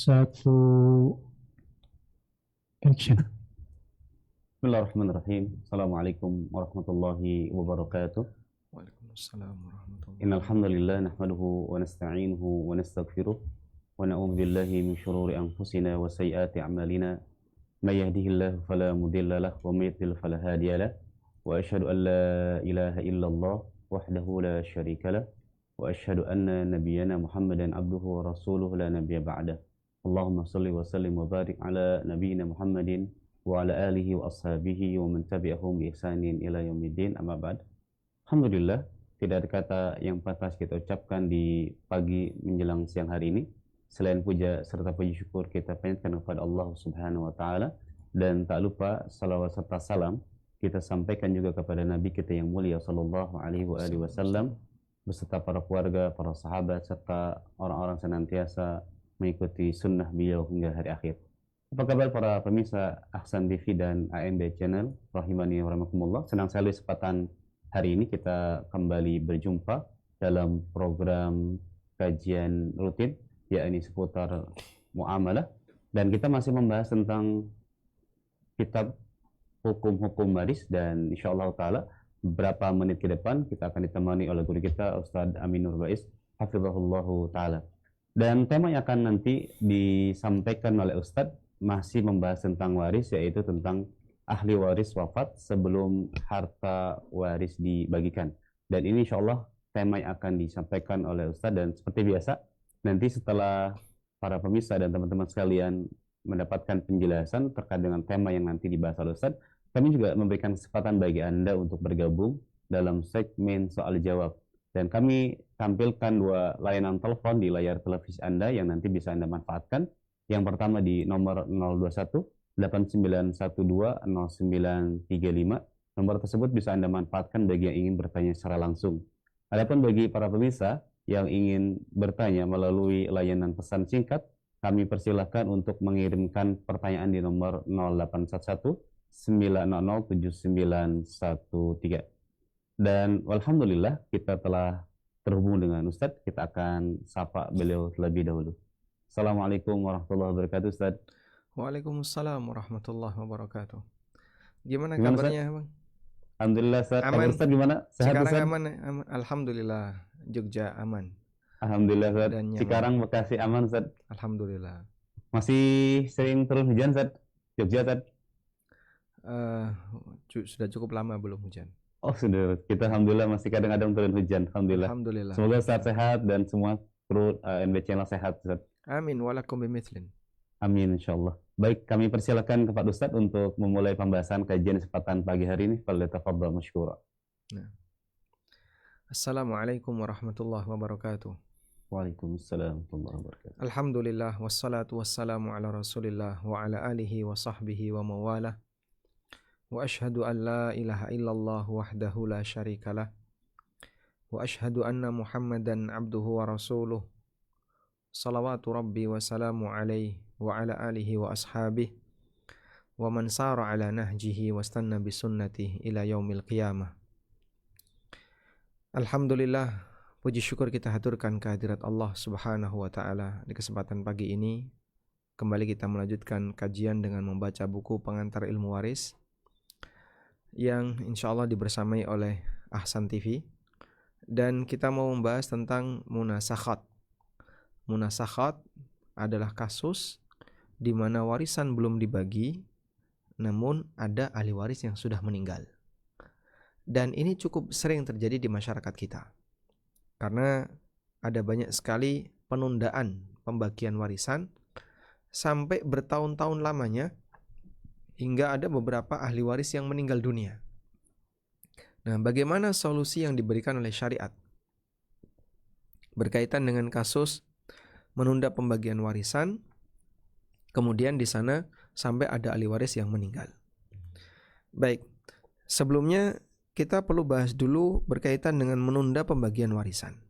Satu, action. Bismillahirrahmanirrahim. Assalamualaikum warahmatullahi wabarakatuh. Waalaikumsalam warahmatullahi Innal wabarakatuh. hamdalillah nahmaduhu wa nasta'inuhu wa nastaghfiruh wa na'udzu billahi min shururi anfusina wa sayyiati a'malina. May yahdihillahu fala mudilla lahu wa may yudlil fala hadiya lahu. Wa asyhadu an la ilaha illallah wahdahu la syarika lahu wa asyhadu anna nabiyyana Muhammadan abduhu wa rasuluhu la nabiyya ba'dah. Allahumma shalli wa sallim wa barik ala nabiyyina Muhammadin wa ala alihi wa ashabihi wa man tabi'ahum bi ihsanin ila yaumiddin, amma ba'd. Alhamdulillah, tidak ada kata yang pantas kita ucapkan di pagi menjelang siang hari ini selain puja serta puji syukur kita panjatkan kepada Allah Subhanahu wa taala, dan tak lupa salawat serta salam kita sampaikan juga kepada Nabi kita yang mulia sallallahu alaihi wasallam beserta para keluarga, para sahabat serta orang-orang senantiasa mengikuti sunnah beliau hingga hari akhir. Apa kabar para pemirsa Ahsan TV dan AMB Channel rahimani wa rahimakumullah. Senang sekali kesempatan hari ini kita kembali berjumpa dalam program kajian rutin yakni seputar muamalah, dan kita masih membahas tentang kitab hukum-hukum waris, dan insyaallah taala beberapa menit ke depan kita akan ditemani oleh guru kita Ustadz Amin Nur Baiz hafizahullahu taala. Dan tema yang akan nanti disampaikan oleh Ustadz masih membahas tentang waris, yaitu tentang ahli waris wafat sebelum harta waris dibagikan. Dan ini insya Allah tema yang akan disampaikan oleh Ustadz, dan seperti biasa nanti setelah para pemirsa dan teman-teman sekalian mendapatkan penjelasan terkait dengan tema yang nanti dibahas oleh Ustadz, kami juga memberikan kesempatan bagi Anda untuk bergabung dalam segmen soal jawab. Dan kami tampilkan dua layanan telepon di layar televisi Anda yang nanti bisa Anda manfaatkan. Yang pertama di nomor 021 8912 0935. Nomor tersebut bisa Anda manfaatkan bagi yang ingin bertanya secara langsung. Adapun bagi para pemirsa yang ingin bertanya melalui layanan pesan singkat, kami persilahkan untuk mengirimkan pertanyaan di nomor 0811 900 7913. Dan alhamdulillah kita telah terhubung dengan Ustadz. Kita akan sapa beliau terlebih dahulu. Assalamualaikum warahmatullahi wabarakatuh, Ustadz. Waalaikumsalam warahmatullahi wabarakatuh. Gimana Gimana, kabarnya, Bang? Alhamdulillah, Ustadz. Aman. Kabar Ustadz gimana? Sehat, Sekarang Ustadz? aman. Alhamdulillah. Jogja aman. Alhamdulillah, Ustadz. Dan nyaman. Cikarang, Bekasi aman, Ustadz. Alhamdulillah. Masih sering turun hujan, Ustadz? Jogja, Ustadz? Sudah cukup lama belum hujan. Oh, sudah. Kita alhamdulillah masih kadang-kadang turun hujan. Alhamdulillah. Alhamdulillah. Semoga Ustadz sehat dan semua kru NB Channel sehat, Ustadz. Amin walakum bimithlin. Amin insyaallah. Baik, kami persilakan kepada Ustadz untuk memulai pembahasan kajian kesempatan pagi hari ini. Falyatafaddal masykura. Nah. Assalamualaikum warahmatullahi wabarakatuh. Waalaikumsalam warahmatullahi wabarakatuh. Alhamdulillah wassalatu wassalamu ala Rasulillah wa ala alihi wa sahbihi wa mawalah. Wa ashhadu an la ilaha illallah wahdahu la syarikalah. Wa ashhadu anna Muhammadan abduhu wa rasuluh. Salawatu rabbi wa salamu alaihi wa ala alihi wa ashabihi wa man sara ala nahjihi wa stanna bi sunnatihi ila yaumil qiyamah. Alhamdulillah, puji syukur kita haturkan kehadirat Allah Subhanahu wa taala. Di kesempatan pagi ini kembali kita melanjutkan kajian dengan membaca buku Pengantar Ilmu Waris yang insyaallah dibersamai oleh Ahsan TV, dan kita mau membahas tentang munasakhat. Munasakhat adalah kasus di mana warisan belum dibagi namun ada ahli waris yang sudah meninggal. Dan ini cukup sering terjadi di masyarakat kita. Karena ada banyak sekali penundaan pembagian warisan sampai bertahun-tahun lamanya, hingga ada beberapa ahli waris yang meninggal dunia. Nah, bagaimana solusi yang diberikan oleh syariat berkaitan dengan kasus menunda pembagian warisan, kemudian di sana sampai ada ahli waris yang meninggal? Baik, sebelumnya kita perlu bahas dulu berkaitan dengan menunda pembagian warisan.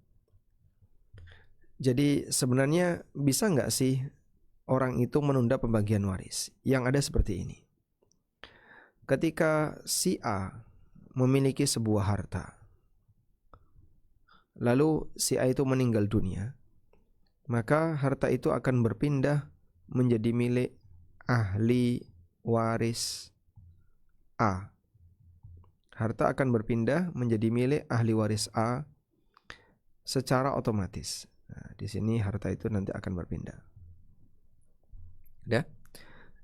Jadi sebenarnya bisa nggak sih orang itu menunda pembagian waris? Yang ada seperti ini. Ketika si A memiliki sebuah harta, lalu si A itu meninggal dunia, maka harta itu akan berpindah menjadi milik ahli waris A. Harta akan berpindah menjadi milik ahli waris A secara otomatis. Nah, di sini harta itu nanti akan berpindah. Ya.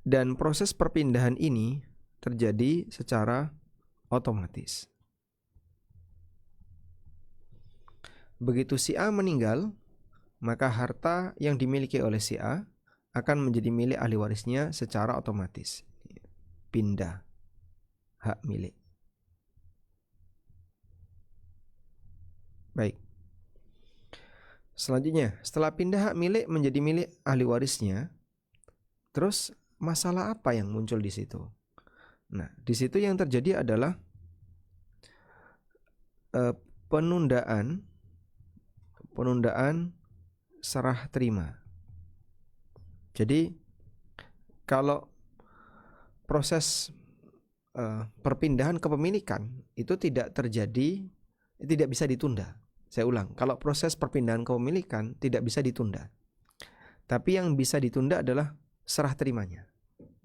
Dan proses perpindahan ini terjadi secara otomatis. Begitu si A meninggal, maka harta yang dimiliki oleh si A akan menjadi milik ahli warisnya secara otomatis. Pindah hak milik. Baik. Selanjutnya, setelah pindah hak milik menjadi milik ahli warisnya, terus masalah apa yang muncul di situ? Nah, di situ yang terjadi adalah penundaan serah terima. Jadi kalau proses perpindahan kepemilikan itu tidak bisa ditunda. Saya ulang, kalau proses perpindahan kepemilikan tidak bisa ditunda. Tapi yang bisa ditunda adalah serah terimanya.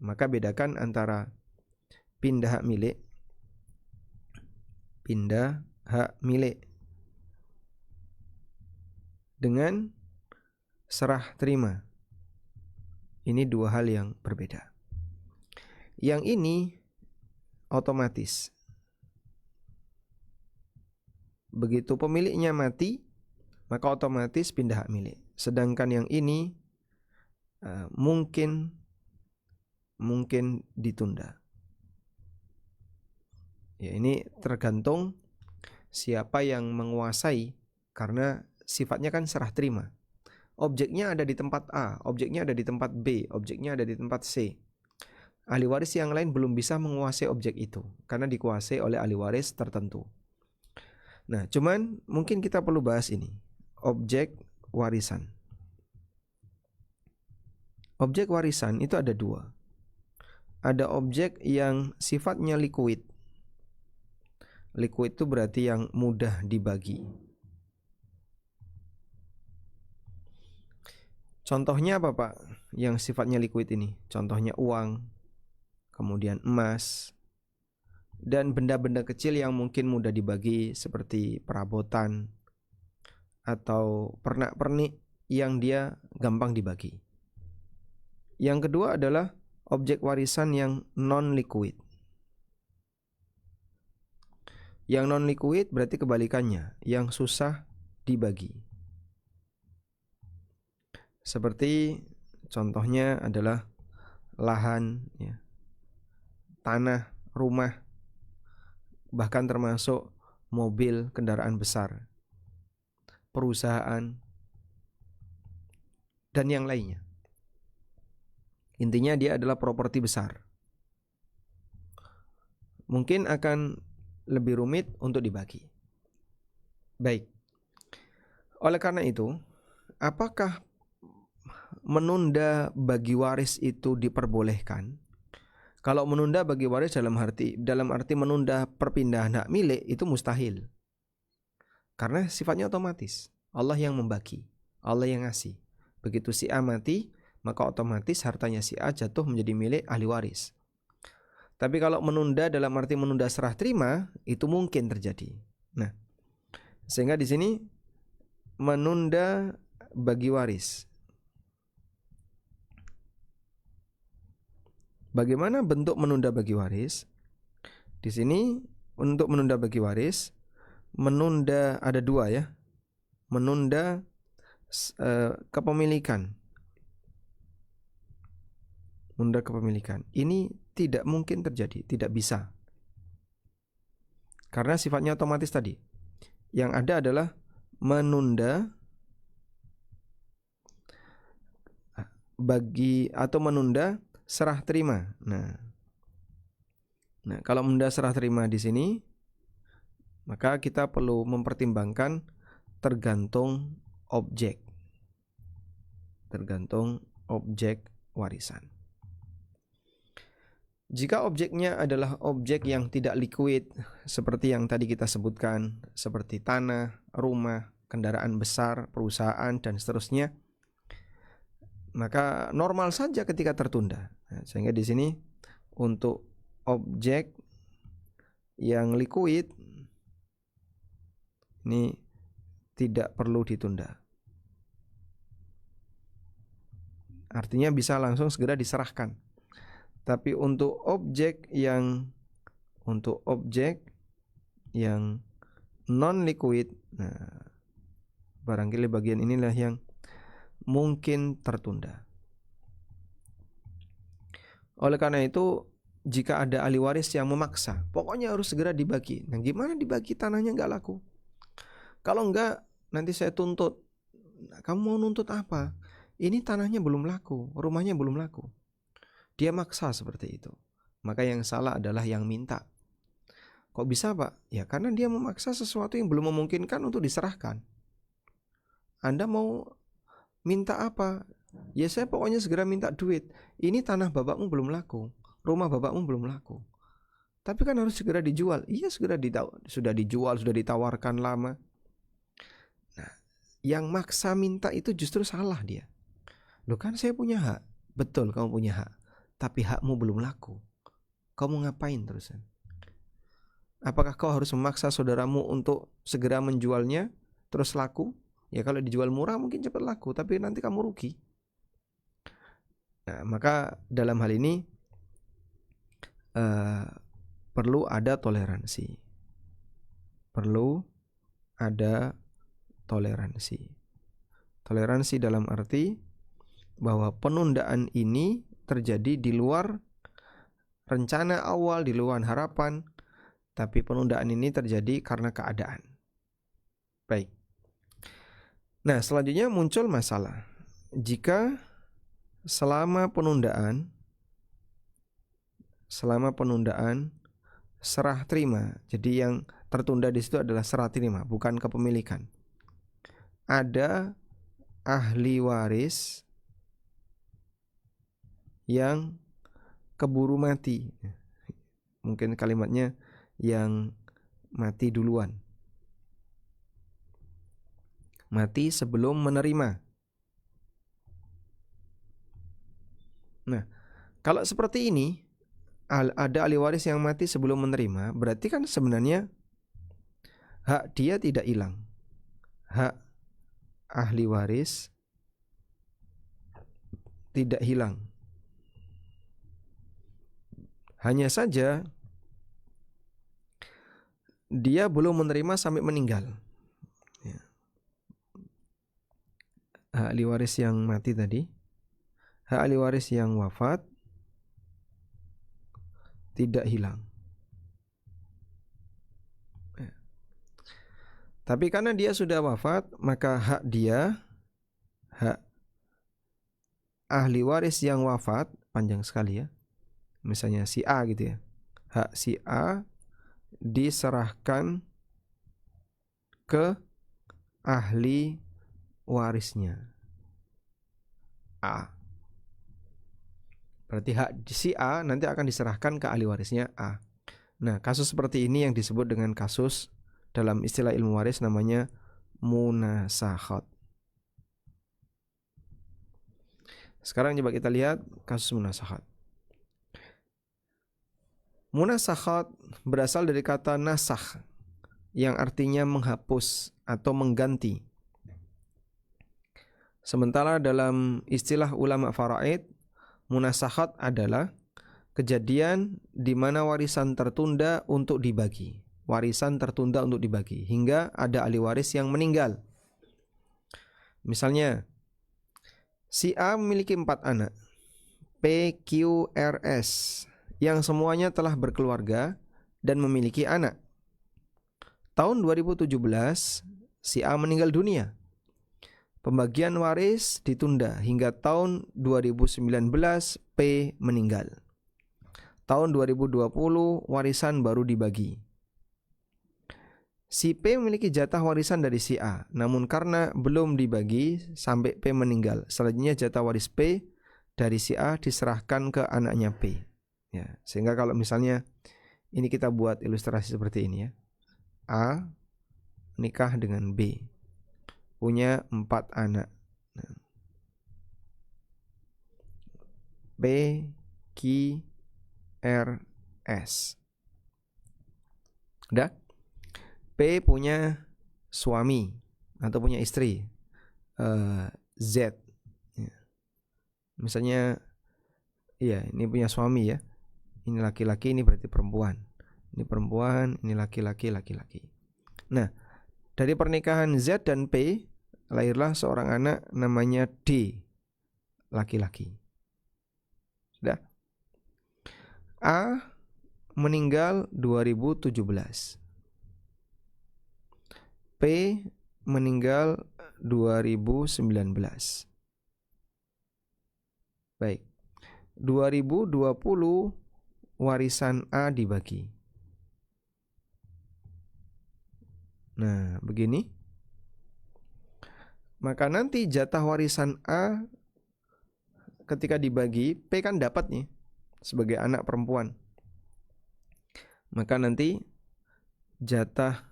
Maka bedakan antara pindah hak milik dengan serah terima. Ini dua hal yang berbeda. Yang ini otomatis. Begitu pemiliknya mati, maka otomatis pindah hak milik. Sedangkan yang ini mungkin ditunda. Ya, ini tergantung siapa yang menguasai, karena sifatnya kan serah terima. Objeknya ada di tempat A, objeknya ada di tempat B, objeknya ada di tempat C. Ahli waris yang lain belum bisa menguasai objek itu karena dikuasai oleh ahli waris tertentu. Nah, cuman mungkin kita perlu bahas ini, objek warisan. Objek warisan itu ada dua. Ada objek yang sifatnya liquid. Liquid itu berarti yang mudah dibagi. Contohnya apa, Pak? Yang sifatnya liquid ini. Contohnya uang, kemudian emas, dan benda-benda kecil yang mungkin mudah dibagi seperti perabotan atau pernak-pernik yang dia gampang dibagi. Yang kedua adalah objek warisan yang non-liquid. Yang non-liquid berarti kebalikannya, yang susah dibagi. Seperti contohnya adalah lahan, ya, tanah, rumah, bahkan termasuk mobil, kendaraan besar, perusahaan, dan yang lainnya. Intinya dia adalah properti besar. Mungkin akan lebih rumit untuk dibagi. Baik. Oleh karena itu, apakah menunda bagi waris itu diperbolehkan? Kalau menunda bagi waris dalam arti menunda perpindahan hak milik itu mustahil. Karena sifatnya otomatis. Allah yang membagi, Allah yang ngasih. Begitu si A mati, maka otomatis hartanya si A jatuh menjadi milik ahli waris. Tapi kalau menunda dalam arti menunda serah terima, itu mungkin terjadi. Nah, sehingga di sini menunda bagi waris. Bagaimana bentuk menunda bagi waris? Di sini untuk menunda bagi waris, menunda ada dua, ya. Menunda kepemilikan. Menunda kepemilikan. Ini tidak mungkin terjadi, tidak bisa. Karena sifatnya otomatis tadi. Yang ada adalah menunda bagi atau menunda serah terima. Nah, kalau menunda serah terima di sini, maka kita perlu mempertimbangkan tergantung objek warisan. Jika objeknya adalah objek yang tidak liquid, seperti yang tadi kita sebutkan, seperti tanah, rumah, kendaraan besar, perusahaan, dan seterusnya, maka normal saja ketika tertunda. Nah, sehingga di sini untuk objek yang liquid ini tidak perlu ditunda. Artinya bisa langsung segera diserahkan. Tapi untuk objek yang non liquid, nah barangkali bagian inilah yang mungkin tertunda. Oleh karena itu, jika ada ahli waris yang memaksa, pokoknya harus segera dibagi. Nah, gimana dibagi, tanahnya nggak laku? Kalau nggak, nanti saya tuntut. Nah, kamu mau nuntut apa? Ini tanahnya belum laku, rumahnya belum laku. Dia maksa seperti itu. Maka yang salah adalah yang minta. Kok bisa, Pak? Ya karena dia memaksa sesuatu yang belum memungkinkan untuk diserahkan. Anda mau minta apa? Ya saya pokoknya segera minta duit. Ini tanah bapakmu belum laku, rumah bapakmu belum laku. Tapi kan harus segera dijual. Iya sudah dijual, sudah ditawarkan lama. Nah, yang maksa minta itu justru salah dia. Loh kan saya punya hak. Betul kamu punya hak. Tapi hakmu belum laku. Kamu ngapain terusan? Apakah kau harus memaksa saudaramu untuk segera menjualnya terus laku? Ya kalau dijual murah mungkin cepat laku, tapi nanti kamu rugi. Nah, maka dalam hal ini perlu ada toleransi. Perlu ada toleransi. Toleransi dalam arti bahwa penundaan ini terjadi di luar rencana awal, di luar harapan, tapi penundaan ini terjadi karena keadaan. Baik. Nah, selanjutnya muncul masalah. Jika selama penundaan serah terima, jadi yang tertunda di situ adalah serah terima, bukan kepemilikan. Ada ahli waris yang keburu mati. Mungkin kalimatnya yang mati duluan. Mati sebelum menerima. Nah, kalau seperti ini, ada ahli waris yang mati sebelum menerima, berarti kan sebenarnya hak dia tidak hilang. Hak ahli waris tidak hilang. Hanya saja dia belum menerima sampai meninggal. Hak ahli waris yang mati tadi, hak ahli waris yang wafat tidak hilang. Tapi karena dia sudah wafat, maka hak ahli waris yang wafat, panjang sekali ya. Misalnya si A gitu ya. Hak si A diserahkan ke ahli warisnya A. Berarti hak si A nanti akan diserahkan ke ahli warisnya A. Nah, kasus seperti ini yang disebut dengan kasus dalam istilah ilmu waris namanya munasakhat. Sekarang coba kita lihat kasus munasakhat. Munasakhat berasal dari kata nasakh yang artinya menghapus atau mengganti. Sementara dalam istilah ulama faraid, munasakhat adalah kejadian di mana warisan tertunda untuk dibagi. Warisan tertunda untuk dibagi hingga ada ahli waris yang meninggal. Misalnya, si A memiliki 4 anak, P, Q, R, S, yang semuanya telah berkeluarga dan memiliki anak. Tahun 2017, si A meninggal dunia. Pembagian waris ditunda hingga tahun 2019 P meninggal. Tahun 2020 warisan baru dibagi. Si P memiliki jatah warisan dari si A, namun karena belum dibagi sampai P meninggal, selanjutnya jatah waris P dari si A diserahkan ke anaknya P. Ya, sehingga kalau misalnya ini kita buat ilustrasi seperti ini ya. A nikah dengan B, punya 4 anak. Nah, Q, R, S. Udah? P punya suami atau punya istri, Z. Ya. Misalnya, iya ini punya suami ya. Ini laki-laki, ini berarti perempuan. Ini perempuan, ini laki-laki, laki-laki. Nah, dari pernikahan Z dan P lahirlah seorang anak namanya D, laki-laki. Sudah? A meninggal 2017. P meninggal 2019. Baik. 2020 warisan A dibagi. Nah, begini. Maka nanti jatah warisan A ketika dibagi, P kan dapat nih sebagai anak perempuan. Maka nanti jatah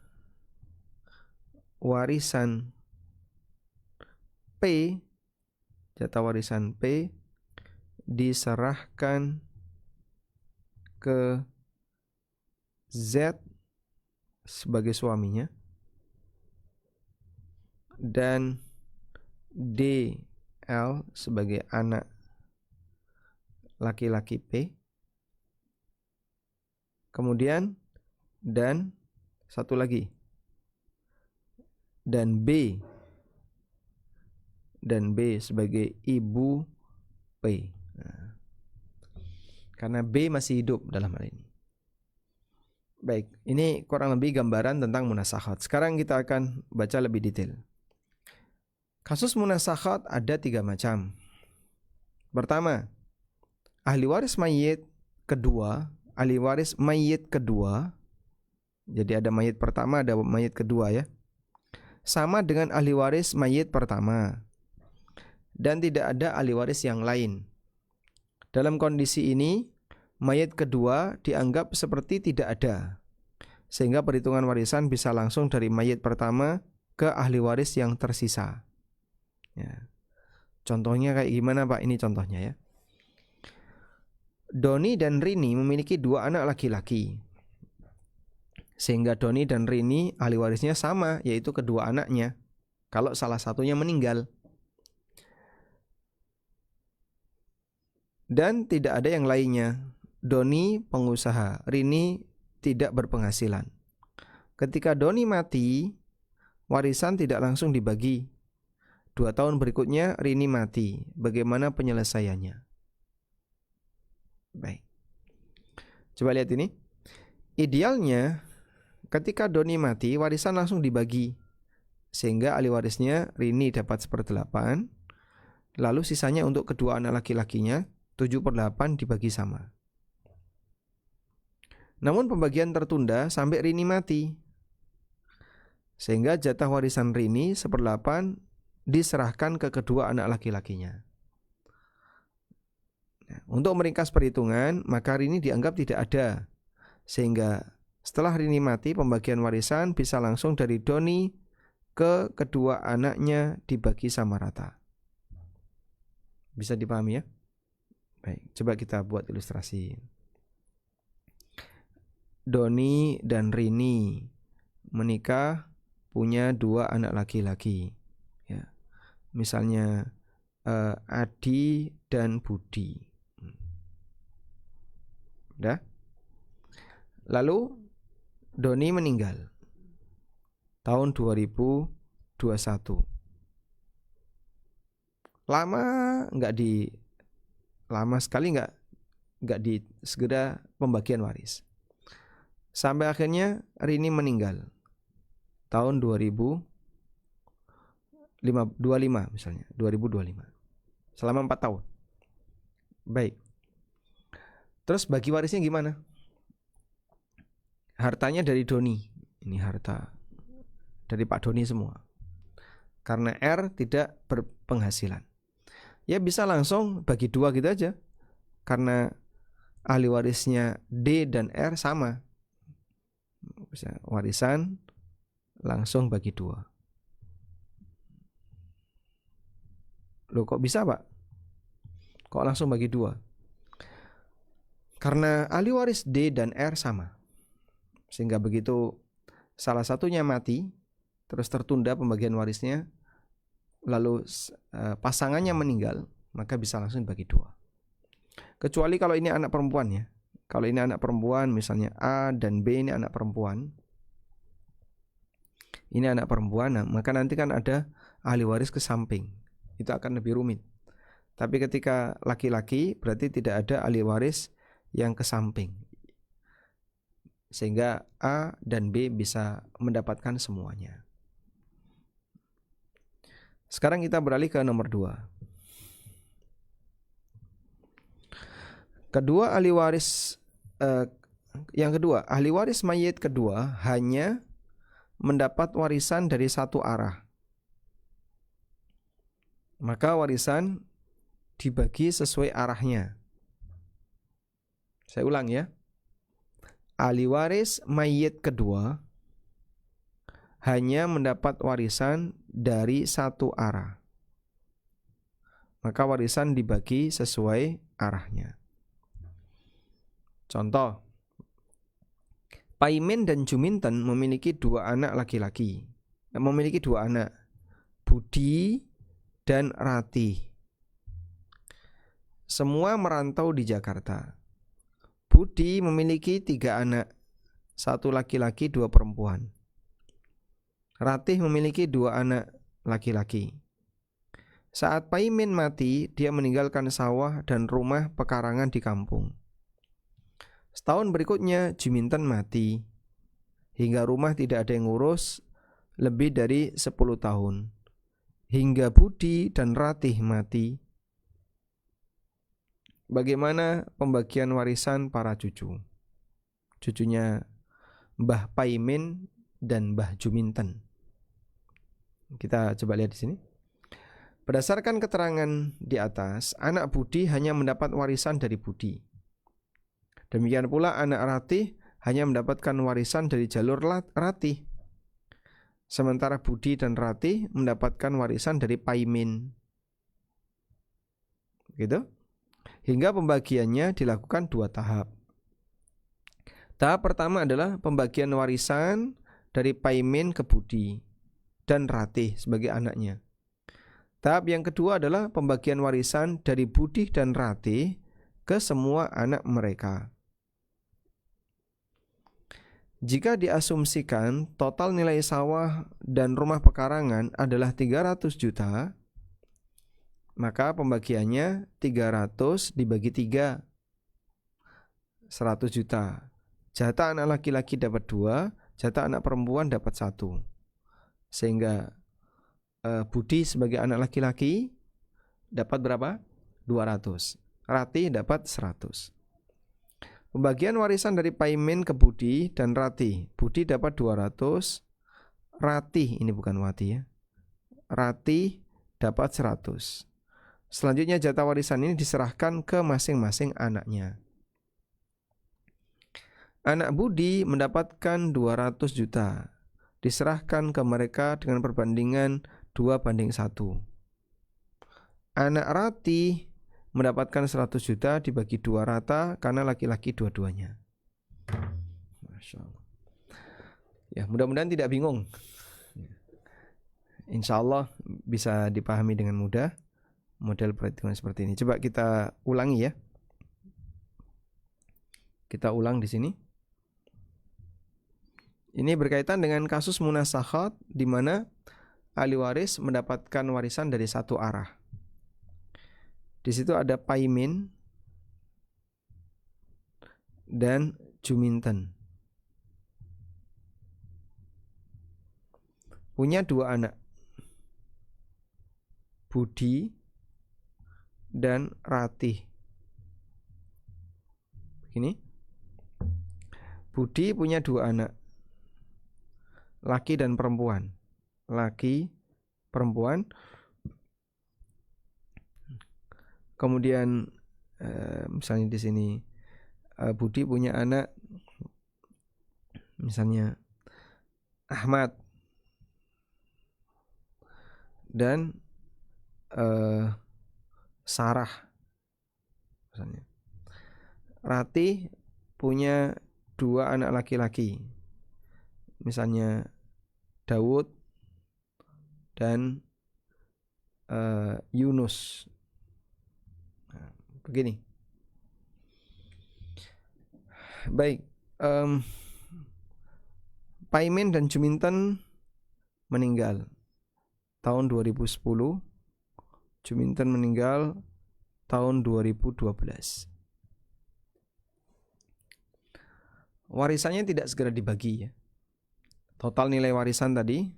warisan P diserahkan ke Z sebagai suaminya dan DL sebagai anak laki-laki P. Kemudian dan satu lagi, dan B sebagai ibu P. Nah, karena B masih hidup dalam hal ini. Baik, ini kurang lebih gambaran tentang munasakhat. Sekarang kita akan baca lebih detail. Kasus munasakhat ada 3 macam. Pertama, ahli waris mayit kedua. Jadi ada mayit pertama, ada mayit kedua ya. Sama dengan ahli waris mayit pertama. Dan tidak ada ahli waris yang lain. Dalam kondisi ini, mayit kedua dianggap seperti tidak ada. Sehingga perhitungan warisan bisa langsung dari mayit pertama ke ahli waris yang tersisa. Ya. Contohnya kayak gimana Pak? Ini contohnya ya. Doni dan Rini memiliki 2 anak laki-laki. Sehingga Doni dan Rini ahli warisnya sama, yaitu kedua anaknya. Kalau salah satunya meninggal. Dan tidak ada yang lainnya. Doni pengusaha, Rini tidak berpenghasilan. Ketika Doni mati, warisan tidak langsung dibagi. 2 tahun berikutnya Rini mati. Bagaimana penyelesaiannya? Baik. Coba lihat ini. Idealnya ketika Doni mati, warisan langsung dibagi. Sehingga ahli warisnya Rini dapat 1/8. Lalu sisanya untuk kedua anak laki-lakinya 7/8 dibagi sama. Namun pembagian tertunda sampai Rini mati. Sehingga jatah warisan Rini 1/8 diserahkan ke kedua anak laki-lakinya. Untuk meringkas perhitungan, maka Rini dianggap tidak ada. Sehingga setelah Rini mati, pembagian warisan bisa langsung dari Doni ke kedua anaknya dibagi sama rata. Bisa dipahami ya? Baik, coba kita buat ilustrasi. Doni dan Rini menikah, punya 2 anak laki-laki. Ya. Misalnya Adi dan Budi. Udah? Lalu Doni meninggal tahun 2021. Lama sekali nggak di segera pembagian waris. Sampai akhirnya Rini meninggal tahun 2025 misalnya, 2025. Selama 4 tahun. Baik. Terus bagi warisnya gimana? Hartanya dari Doni. Ini harta dari Pak Doni semua. Karena R tidak berpenghasilan. Ya bisa langsung bagi 2 gitu aja. Karena ahli warisnya D dan R sama. Warisan langsung bagi 2. Loh kok bisa Pak? Kok langsung bagi 2? Karena ahli waris D dan R sama, sehingga begitu salah satunya mati, terus tertunda pembagian warisnya, lalu pasangannya meninggal, maka bisa langsung dibagi dua. Kecuali kalau ini anak perempuan ya. Kalau ini anak perempuan, misalnya A dan B ini anak perempuan, nah, maka nanti kan ada ahli waris ke samping. Itu akan lebih rumit. Tapi ketika laki-laki berarti tidak ada ahli waris yang ke samping, sehingga A dan B bisa mendapatkan semuanya. Sekarang kita beralih ke nomor 2. Kedua ahli waris yang kedua, ahli waris mayit kedua hanya mendapat warisan dari satu arah. Maka warisan dibagi sesuai arahnya. Saya ulang ya. Ahli waris mayit kedua hanya mendapat warisan dari satu arah. Maka warisan dibagi sesuai arahnya. Contoh, Paimin dan Juminten memiliki dua anak laki-laki. Memiliki dua anak, Budi dan Rati. Semua merantau di Jakarta. Budi memiliki 3 anak, 1 laki-laki, 2 perempuan. Ratih memiliki 2 anak laki-laki. Saat Paimin mati, dia meninggalkan sawah dan rumah pekarangan di kampung. Setahun berikutnya Juminten mati, hingga rumah tidak ada yang ngurus lebih dari 10 tahun. Hingga Budi dan Ratih mati. Bagaimana pembagian warisan para cucu? Cucunya Mbah Paimin dan Mbah Juminten. Kita coba lihat di sini. Berdasarkan keterangan di atas, anak Budi hanya mendapat warisan dari Budi. Demikian pula anak Ratih hanya mendapatkan warisan dari jalur Ratih. Sementara Budi dan Ratih mendapatkan warisan dari Paimin. Gitu. Hingga pembagiannya dilakukan 2 tahap. Tahap pertama adalah pembagian warisan dari Paimin ke Budi dan Ratih sebagai anaknya. Tahap yang kedua adalah pembagian warisan dari Budi dan Ratih ke semua anak mereka. Jika diasumsikan total nilai sawah dan rumah pekarangan adalah 300 juta, maka pembagiannya 300 dibagi 3, 100 juta. Jatah anak laki-laki dapat 2, jatah anak perempuan dapat 1. Sehingga Budi sebagai anak laki-laki dapat berapa? 200. Ratih dapat 100. Pembagian warisan dari Paimin ke Budi dan Ratih. Budi dapat 200, Ratih, ini bukan Wati ya. Ratih dapat 100. Selanjutnya jatah warisan ini diserahkan ke masing-masing anaknya. Anak Budi mendapatkan 200 juta. Diserahkan ke mereka dengan perbandingan 2:1. Anak Ratih mendapatkan 100 juta dibagi 2 rata karena laki-laki dua-duanya. Masya Allah. Ya, mudah-mudahan tidak bingung. Insya Allah bisa dipahami dengan mudah model perhitungan seperti ini. Coba kita ulangi ya. Kita ulang di sini. Ini berkaitan dengan kasus munasakhat di mana ahli waris mendapatkan warisan dari satu arah. Di situ ada Paimin dan Juminten. Punya 2 anak, Budi dan Ratih. Ini Budi punya 2 anak, laki dan perempuan. Laki, perempuan. Kemudian misalnya di sini Budi punya anak, misalnya Ahmad dan Sarah, misalnya. Ratih punya 2 anak laki-laki, misalnya Daud dan Yunus. Nah, begini. Baik, Paimin dan Juminten meninggal tahun 2010, Juminten meninggal tahun 2012. Warisannya tidak segera dibagi ya. Total nilai warisan tadi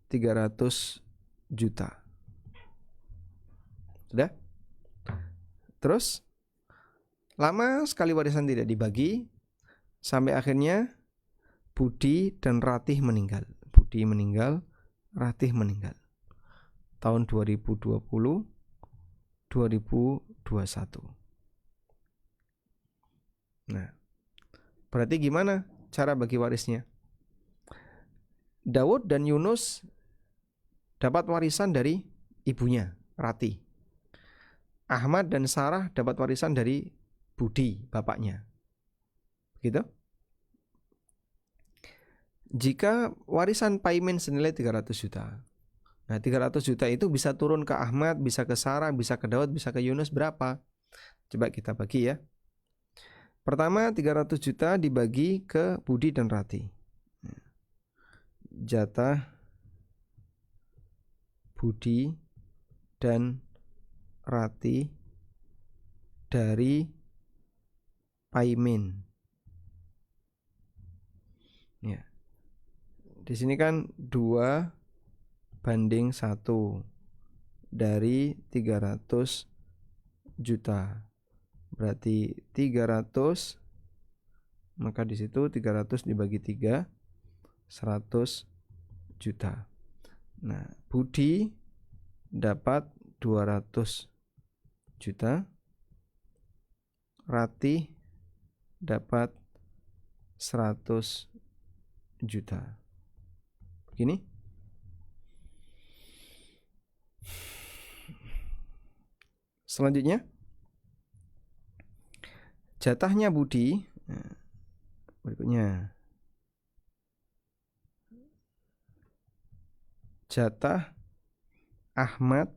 300 juta. Sudah? Terus lama sekali warisan tidak dibagi sampai akhirnya Budi dan Ratih meninggal. Budi meninggal, Ratih meninggal. Tahun 2020, 2021. Nah, berarti gimana cara bagi warisnya? Daud dan Yunus dapat warisan dari ibunya, Ratih. Ahmad dan Sarah dapat warisan dari Budi, bapaknya. Gitu? Jika warisan Paimin senilai 300 juta. Nah, 300 juta itu bisa turun ke Ahmad, bisa ke Sarah, bisa ke Daud, bisa ke Yunus, berapa? Coba kita bagi ya. Pertama, 300 juta dibagi ke Budi dan Ratih. Jatah Budi dan Ratih dari Paimin. Ya. Di sini kan 2:1 dari 300 juta. Berarti 300, maka di situ 300 dibagi 3, 100 juta. Nah, Budi dapat 200 juta. Ratih dapat 100 juta. Begini. Selanjutnya, jatahnya Budi. Berikutnya, jatah Ahmad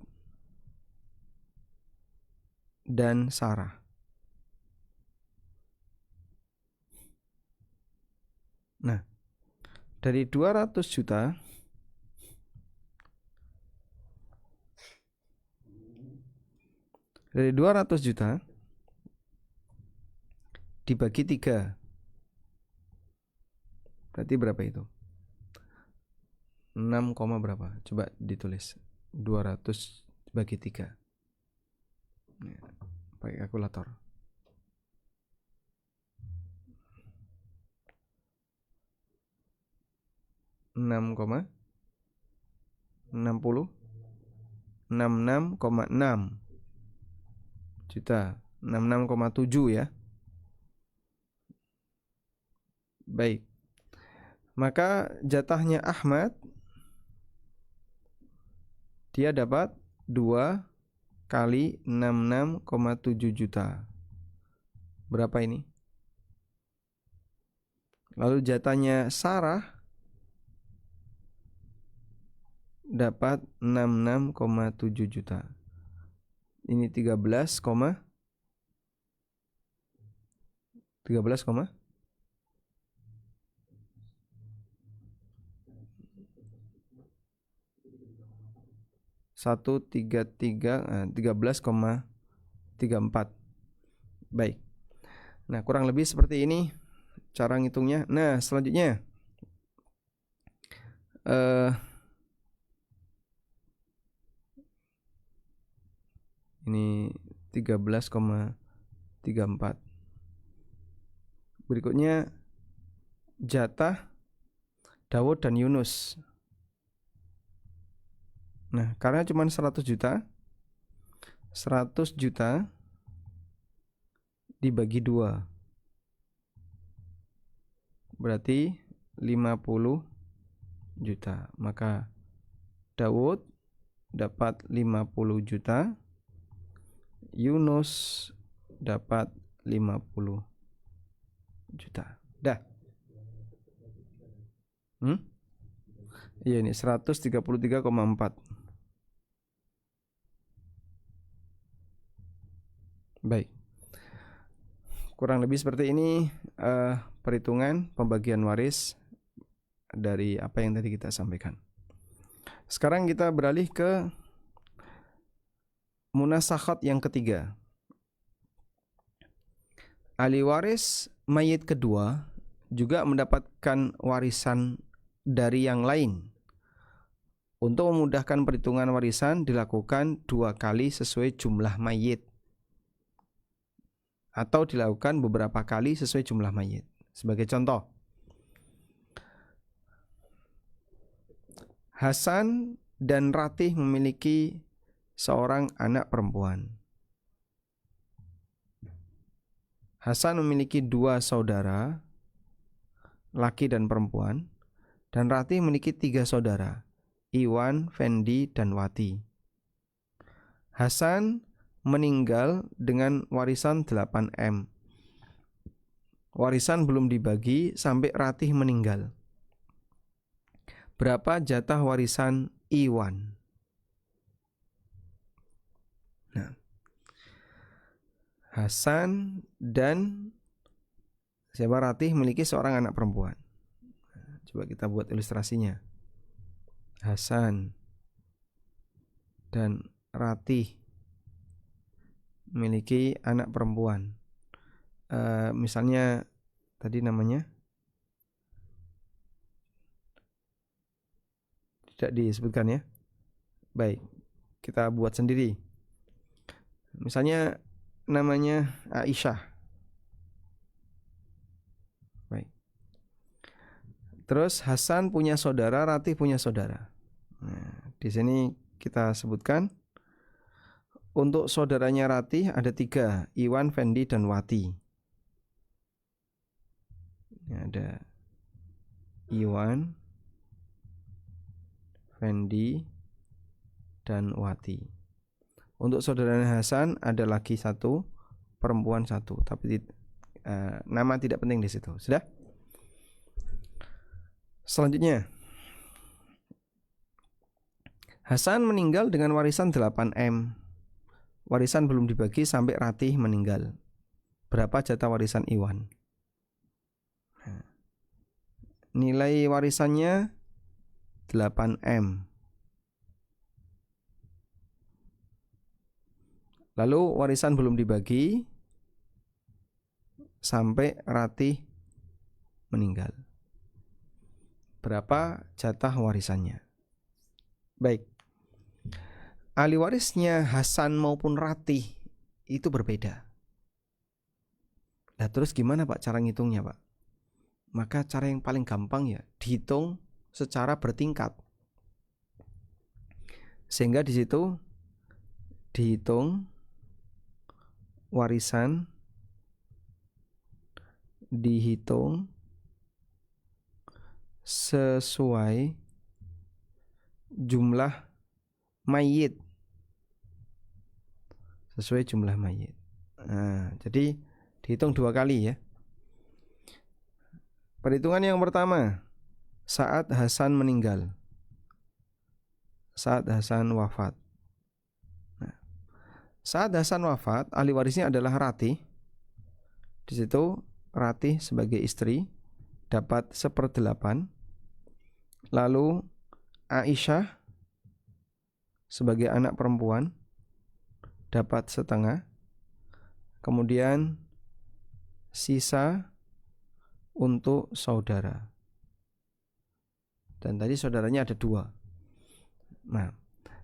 dan Sarah. Nah, dari 200 juta dibagi 3. Berarti berapa itu? 6, berapa? Coba ditulis. 200 bagi 3. Pakai kalkulator. 66,6 juta, 66,7 ya. Baik. Maka jatahnya Ahmad, dia dapat 2 kali 66,7 juta. Berapa ini? Lalu jatahnya Sarah dapat 66,7 juta. Ini 13, 13,34. Baik. Nah, kurang lebih seperti ini cara ngitungnya. Nah, selanjutnya ini 13,34. Berikutnya jatah Daud dan Yunus. Nah, karena cuma 100 juta, 100 juta dibagi 2. Berarti 50 juta. Maka Daud dapat 50 juta, Yunus dapat 50 juta. Dah. Iya ini 133,4. Baik. Kurang lebih seperti ini perhitungan pembagian waris dari apa yang tadi kita sampaikan. Sekarang kita beralih ke munasakhat yang ketiga. Ahli waris mayit kedua juga mendapatkan warisan dari yang lain. Untuk memudahkan perhitungan warisan dilakukan 2 kali sesuai jumlah mayit, atau dilakukan beberapa kali sesuai jumlah mayit. Sebagai contoh, Hasan dan Ratih memiliki seorang anak perempuan. Hasan memiliki 2 saudara, laki dan perempuan, dan Ratih memiliki 3 saudara, Iwan, Fendi, dan Wati. Hasan meninggal dengan warisan 8M. Warisan belum dibagi sampai Ratih meninggal. Berapa jatah warisan Iwan? Nah, Hasan dan Ratih memiliki seorang anak perempuan. Coba kita buat ilustrasinya. Hasan dan Ratih memiliki anak perempuan. Misalnya tadi namanya tidak disebutkan ya. Baik, kita buat sendiri. Misalnya namanya Aisyah. Baik. Terus Hasan punya saudara, Ratih punya saudara. Nah, di sini kita sebutkan untuk saudaranya Ratih ada 3, Iwan, Fendi, dan Wati. Ini ada Iwan, Fendi, dan Wati. Untuk saudaranya Hasan ada laki 1, perempuan 1, tapi nama tidak penting di situ. Sudah? Selanjutnya, Hasan meninggal dengan warisan 8M. Warisan belum dibagi sampai Ratih meninggal. Berapa jatah warisan Iwan? Nilai warisannya 8M. Lalu warisan belum dibagi sampai Ratih meninggal. Berapa jatah warisannya? Baik. Ahli warisnya Hasan maupun Ratih itu berbeda. Nah, terus gimana Pak cara ngitungnya, Pak? Maka cara yang paling gampang ya dihitung secara bertingkat. Sehingga di situ dihitung warisan, dihitung sesuai jumlah mayit. Sesuai jumlah mayit. Nah, jadi dihitung 2 kali ya. Perhitungan yang pertama, saat Hasan meninggal. Saat Hasan wafat. Nah, saat Hasan wafat, ahli warisnya adalah Ratih. Di situ Ratih sebagai istri dapat 1/8. Lalu Aisyah sebagai anak perempuan dapat 1/2. Kemudian sisa untuk saudara. Dan tadi saudaranya ada 2. Nah,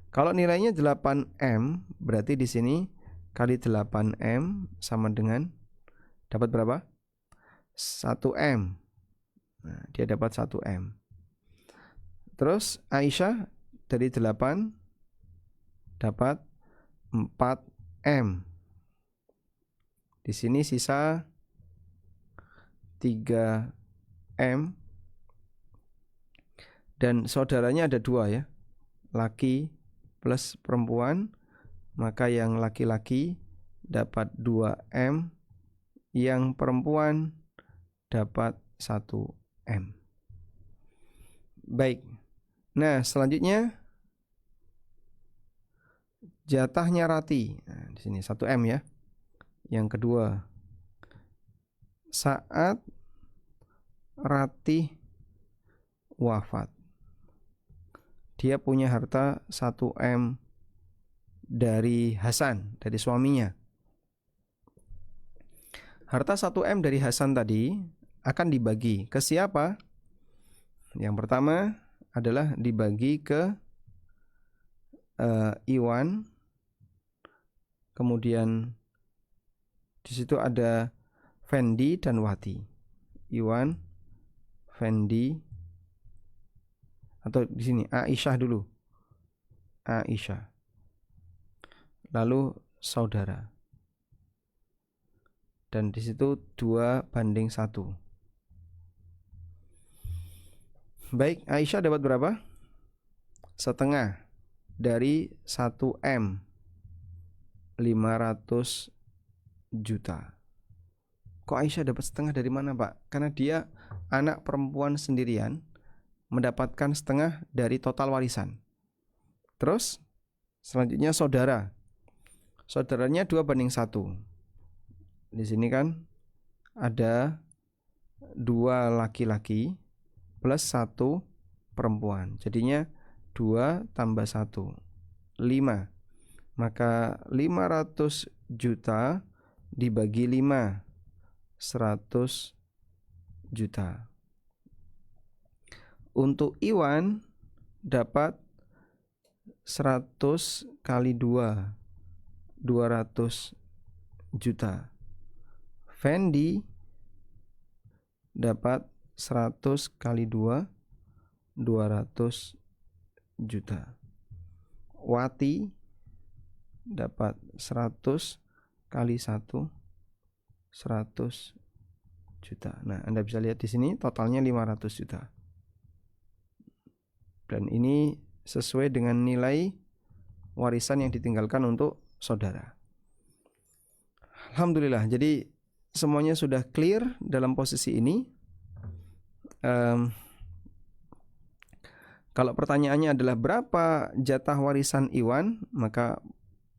kalau nilainya 8M, berarti di sini kali 8M sama dengan dapat berapa? 1M. Nah, dia dapat 1M. Terus Aisyah dari 8 dapat 4M. Di sini sisa 3M. Dan saudaranya ada 2 ya. Laki plus perempuan. Maka yang laki-laki dapat 2M. yang perempuan dapat 1 M. Baik. Nah, selanjutnya jatahnya Rati. Nah, di sini 1 M ya. Yang kedua, saat Rati wafat, dia punya harta 1 M dari Hasan, dari suaminya. Harta 1 M dari Hasan tadi akan dibagi ke siapa? Yang pertama adalah dibagi ke Iwan. Kemudian di situ ada Fendi dan Wati. Iwan, Fendi, atau di sini Aisyah dulu. Aisyah. Lalu saudara. Dan di situ 2:1. Baik, Aisyah dapat berapa? Setengah dari 1 M, 500 juta. Kok Aisyah dapat setengah dari mana, Pak? Karena dia anak perempuan sendirian, mendapatkan setengah dari total warisan. Terus selanjutnya saudara. Saudaranya 2:1. Di sini kan ada 2 laki-laki plus 1 perempuan. Jadinya 2 tambah 1, 5. Maka 500 juta dibagi 5, 100 juta. Untuk Iwan dapat 100 kali 2, 200 juta. Fendi dapat 100 kali 2, 200 juta. Wati dapat 100 kali 1, 100 juta. Nah, Anda bisa lihat di sini totalnya 500 juta. Dan ini sesuai dengan nilai warisan yang ditinggalkan untuk saudara. Alhamdulillah, jadi semuanya sudah clear dalam posisi ini. Kalau pertanyaannya adalah berapa jatah warisan Iwan, maka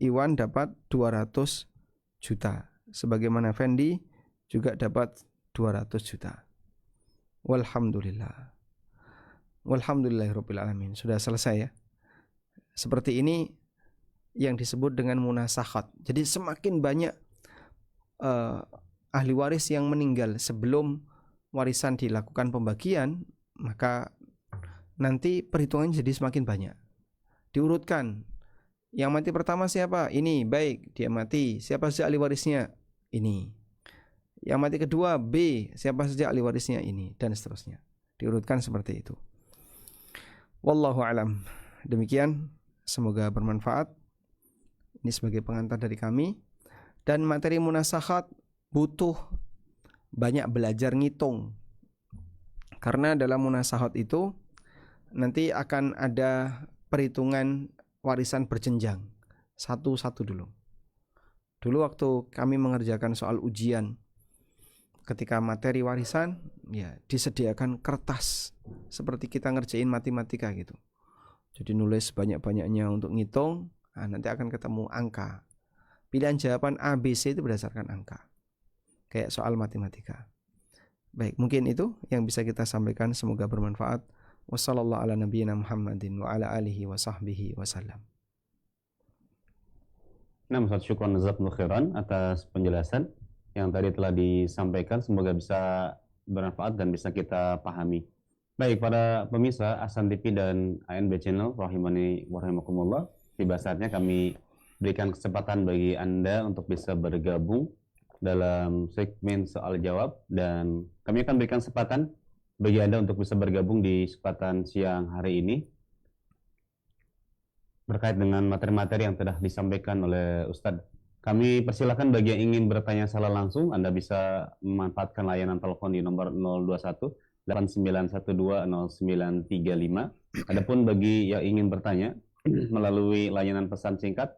Iwan dapat 200 juta. Sebagaimana Fendi juga dapat 200 juta. Walhamdulillah. Walhamdulillahirabbil alamin. Sudah selesai ya. Seperti ini yang disebut dengan munasakhat. Jadi semakin banyak ahli waris yang meninggal sebelum warisan dilakukan pembagian, maka nanti perhitungannya jadi semakin banyak. Diurutkan. Yang mati pertama siapa? Ini, baik, dia mati. Siapa saja ahli warisnya? Ini. Yang mati kedua, B, siapa saja ahli warisnya? Ini, dan seterusnya. Diurutkan seperti itu. Wallahu alam. Demikian, semoga bermanfaat. Ini sebagai pengantar dari kami. Dan materi munasakhat butuh banyak belajar ngitung. Karena dalam munasakhat itu nanti akan ada perhitungan warisan berjenjang. Satu-satu dulu. Dulu waktu kami mengerjakan soal ujian, ketika materi warisan, ya disediakan kertas seperti kita ngerjain matematika gitu. Jadi nulis banyak-banyaknya untuk ngitung, nanti akan ketemu angka. Pilihan jawaban A, B, C itu berdasarkan angka. Kayak soal matematika. Baik, mungkin itu yang bisa kita sampaikan, semoga bermanfaat. Wassallallahu ala nabiyyina Muhammadin wa ala alihi wa sahbihi wasallam. Nah, Ustaz, syukran jazakumullah khairan atas penjelasan yang tadi telah disampaikan. Semoga bisa bermanfaat dan bisa kita pahami. Baik, pada pemirsa Ahsan TV dan ANB Channel, rahimani wa rahimakumullah, tiba saatnya kami berikan kesempatan bagi Anda untuk bisa bergabung dalam segmen soal jawab, dan kami akan berikan kesempatan bagi Anda untuk bisa bergabung di kesempatan siang hari ini berkait dengan materi-materi yang telah disampaikan oleh Ustadz. Kami persilakan bagi yang ingin bertanya secara langsung, Anda bisa memanfaatkan layanan telepon di nomor 021 8912 0935. Adapun bagi yang ingin bertanya melalui layanan pesan singkat,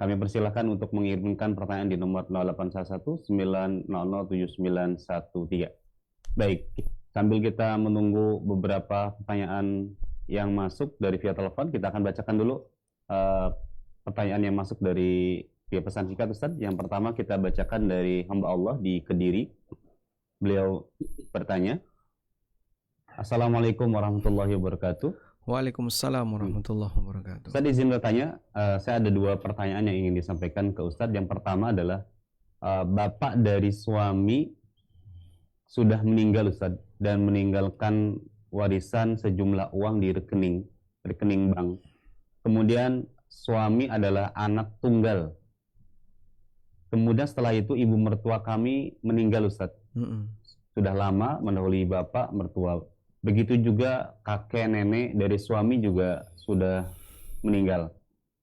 Kami persilahkan untuk mengirimkan pertanyaan di nomor 0811 900 7913. Baik, sambil kita menunggu beberapa pertanyaan yang masuk dari via telepon, kita akan bacakan dulu pertanyaan yang masuk dari via pesan singkat, Ustaz. Yang pertama kita bacakan dari hamba Allah di Kediri. Beliau bertanya, Assalamualaikum warahmatullahi wabarakatuh. Waalaikumsalam warahmatullahi wabarakatuh. Ustaz izin bertanya, saya ada dua pertanyaan yang ingin disampaikan ke Ustaz. Yang pertama adalah, bapak dari suami sudah meninggal Ustaz, dan meninggalkan warisan sejumlah uang di rekening bank. Kemudian suami adalah anak tunggal. Kemudian setelah itu ibu mertua kami meninggal Ustaz. Sudah lama mendahului bapak mertua. Begitu juga kakek nenek dari suami juga sudah meninggal.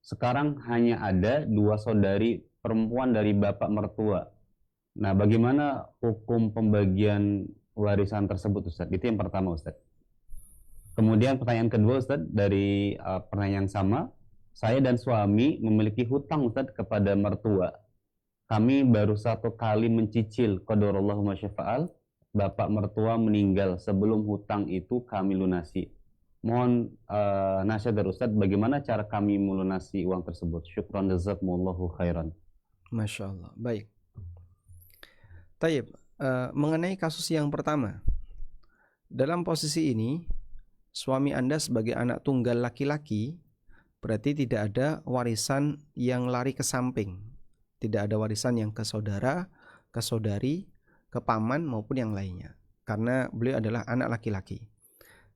Sekarang hanya ada dua saudari perempuan dari bapak mertua. Nah, bagaimana hukum pembagian warisan tersebut Ustaz? Itu yang pertama Ustaz. Kemudian pertanyaan kedua Ustaz, dari pertanyaan sama, saya dan suami memiliki hutang Ustaz kepada mertua. Kami baru satu kali mencicil, qadarullahu ma syafa'al, bapak mertua meninggal, sebelum hutang itu kami lunasi. Mohon nasihat dari Ustaz, bagaimana cara kami melunasi uang tersebut? Syukran jazakumullahu khairan. Masya Allah. Baik. Taib, mengenai kasus yang pertama, dalam posisi ini suami Anda sebagai anak tunggal laki-laki, berarti tidak ada warisan yang lari ke samping, tidak ada warisan yang ke saudara, ke saudari, ke paman maupun yang lainnya, karena beliau adalah anak laki-laki.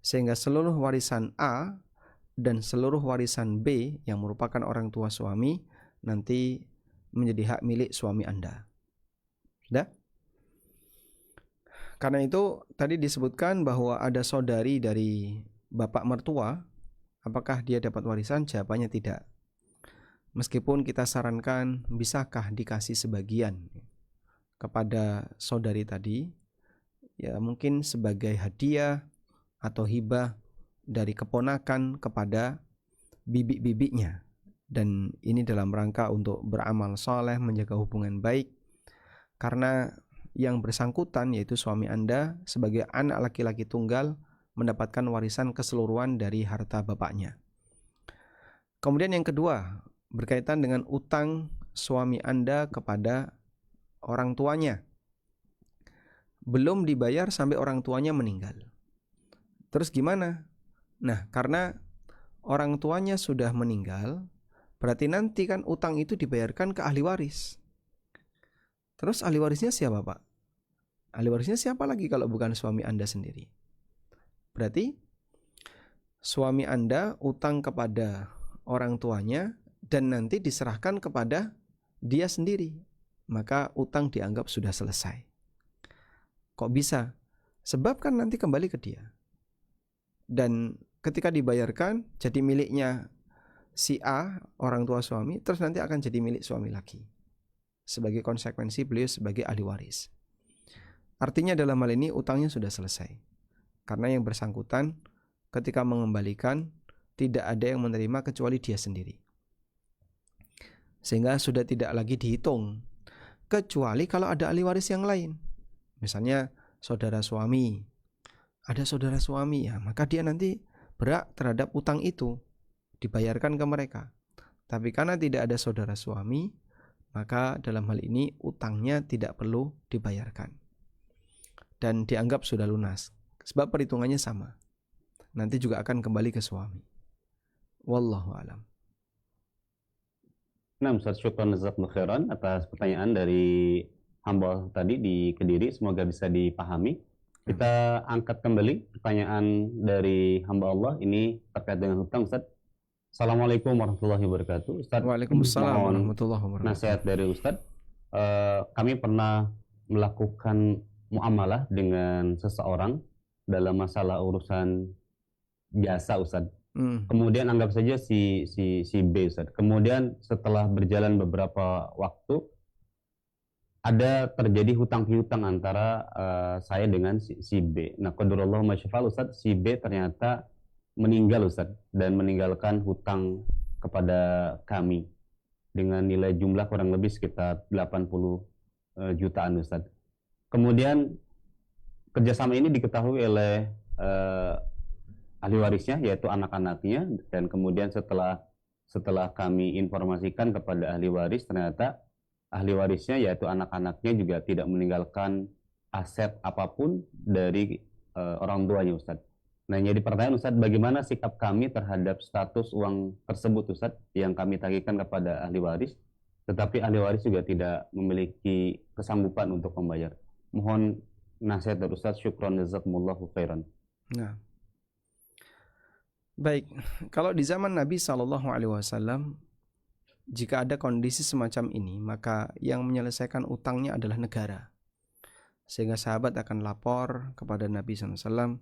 Sehingga seluruh warisan A dan seluruh warisan B yang merupakan orang tua suami nanti menjadi hak milik suami Anda. Sudah? Karena itu tadi disebutkan bahwa ada saudari dari bapak mertua, apakah dia dapat warisan? Jawabannya tidak. Meskipun kita sarankan bisakah dikasih sebagian kepada saudari tadi, ya mungkin sebagai hadiah atau hibah dari keponakan kepada bibi-bibinya. Dan ini dalam rangka untuk beramal soleh, menjaga hubungan baik, karena yang bersangkutan yaitu suami Anda sebagai anak laki-laki tunggal mendapatkan warisan keseluruhan dari harta bapaknya. Kemudian yang kedua, berkaitan dengan utang suami Anda kepada orang tuanya. Belum dibayar sampai orang tuanya meninggal. Terus gimana? Nah, karena orang tuanya sudah meninggal, berarti nanti kan utang itu dibayarkan ke ahli waris. Terus ahli warisnya siapa, Pak? Ahli warisnya siapa lagi kalau bukan suami Anda sendiri? Berarti suami Anda utang kepada orang tuanya dan nanti diserahkan kepada dia sendiri. Maka utang dianggap sudah selesai. Kok bisa? Sebab kan nanti kembali ke dia. Dan ketika dibayarkan jadi miliknya si A, orang tua suami, terus nanti akan jadi milik suami lagi. Sebagai konsekuensi beliau sebagai ahli waris. Artinya dalam hal ini utangnya sudah selesai. Karena yang bersangkutan ketika mengembalikan tidak ada yang menerima kecuali dia sendiri. Sehingga sudah tidak lagi dihitung. Kecuali kalau ada ahli waris yang lain. Misalnya saudara suami. Ada saudara suami, ya, maka dia nanti berhak terhadap utang itu. Dibayarkan ke mereka. Tapi karena tidak ada saudara suami, maka dalam hal ini utangnya tidak perlu dibayarkan. Dan dianggap sudah lunas. Sebab perhitungannya sama. Nanti juga akan kembali ke suami. Wallahu a'lam. Nah, Ustaz, syukran jazakumullahu khairan atas pertanyaan dari hamba tadi di Kediri. Semoga bisa dipahami. Kita angkat kembali pertanyaan dari hamba Allah ini terkait dengan hutang, Ustaz. Assalamualaikum warahmatullahi wabarakatuh. Ustaz, Waalaikumsalam warahmatullahi wabarakatuh. Nasihat dari Ustaz. Kami pernah melakukan muamalah dengan seseorang dalam masalah urusan jasa, Ustaz. Kemudian anggap saja si B, Ustaz. Kemudian setelah berjalan beberapa waktu, ada terjadi hutang piutang antara saya dengan si B. Nah, qadarullah ma syafa'al, Ustaz, si B ternyata meninggal, Ustaz, dan meninggalkan hutang kepada kami. dengan nilai jumlah kurang lebih sekitar 80 jutaan Ustadz. Kemudian kerjasama ini diketahui oleh ahli warisnya, yaitu anak-anaknya, dan kemudian setelah kami informasikan kepada ahli waris, ternyata ahli warisnya yaitu anak-anaknya juga tidak meninggalkan aset apapun dari orang tuanya Ustadz. Nah, jadi pertanyaan Ustadz, bagaimana sikap kami terhadap status uang tersebut Ustadz yang kami tagihkan kepada ahli waris, tetapi ahli waris juga tidak memiliki kesanggupan untuk membayar. Mohon nasihat dari Ustadz. Syukran jazakumullahu khairan. Nah, baik, kalau di zaman Nabi SAW, jika ada kondisi semacam ini, maka yang menyelesaikan utangnya adalah negara. Sehingga sahabat akan lapor kepada Nabi SAW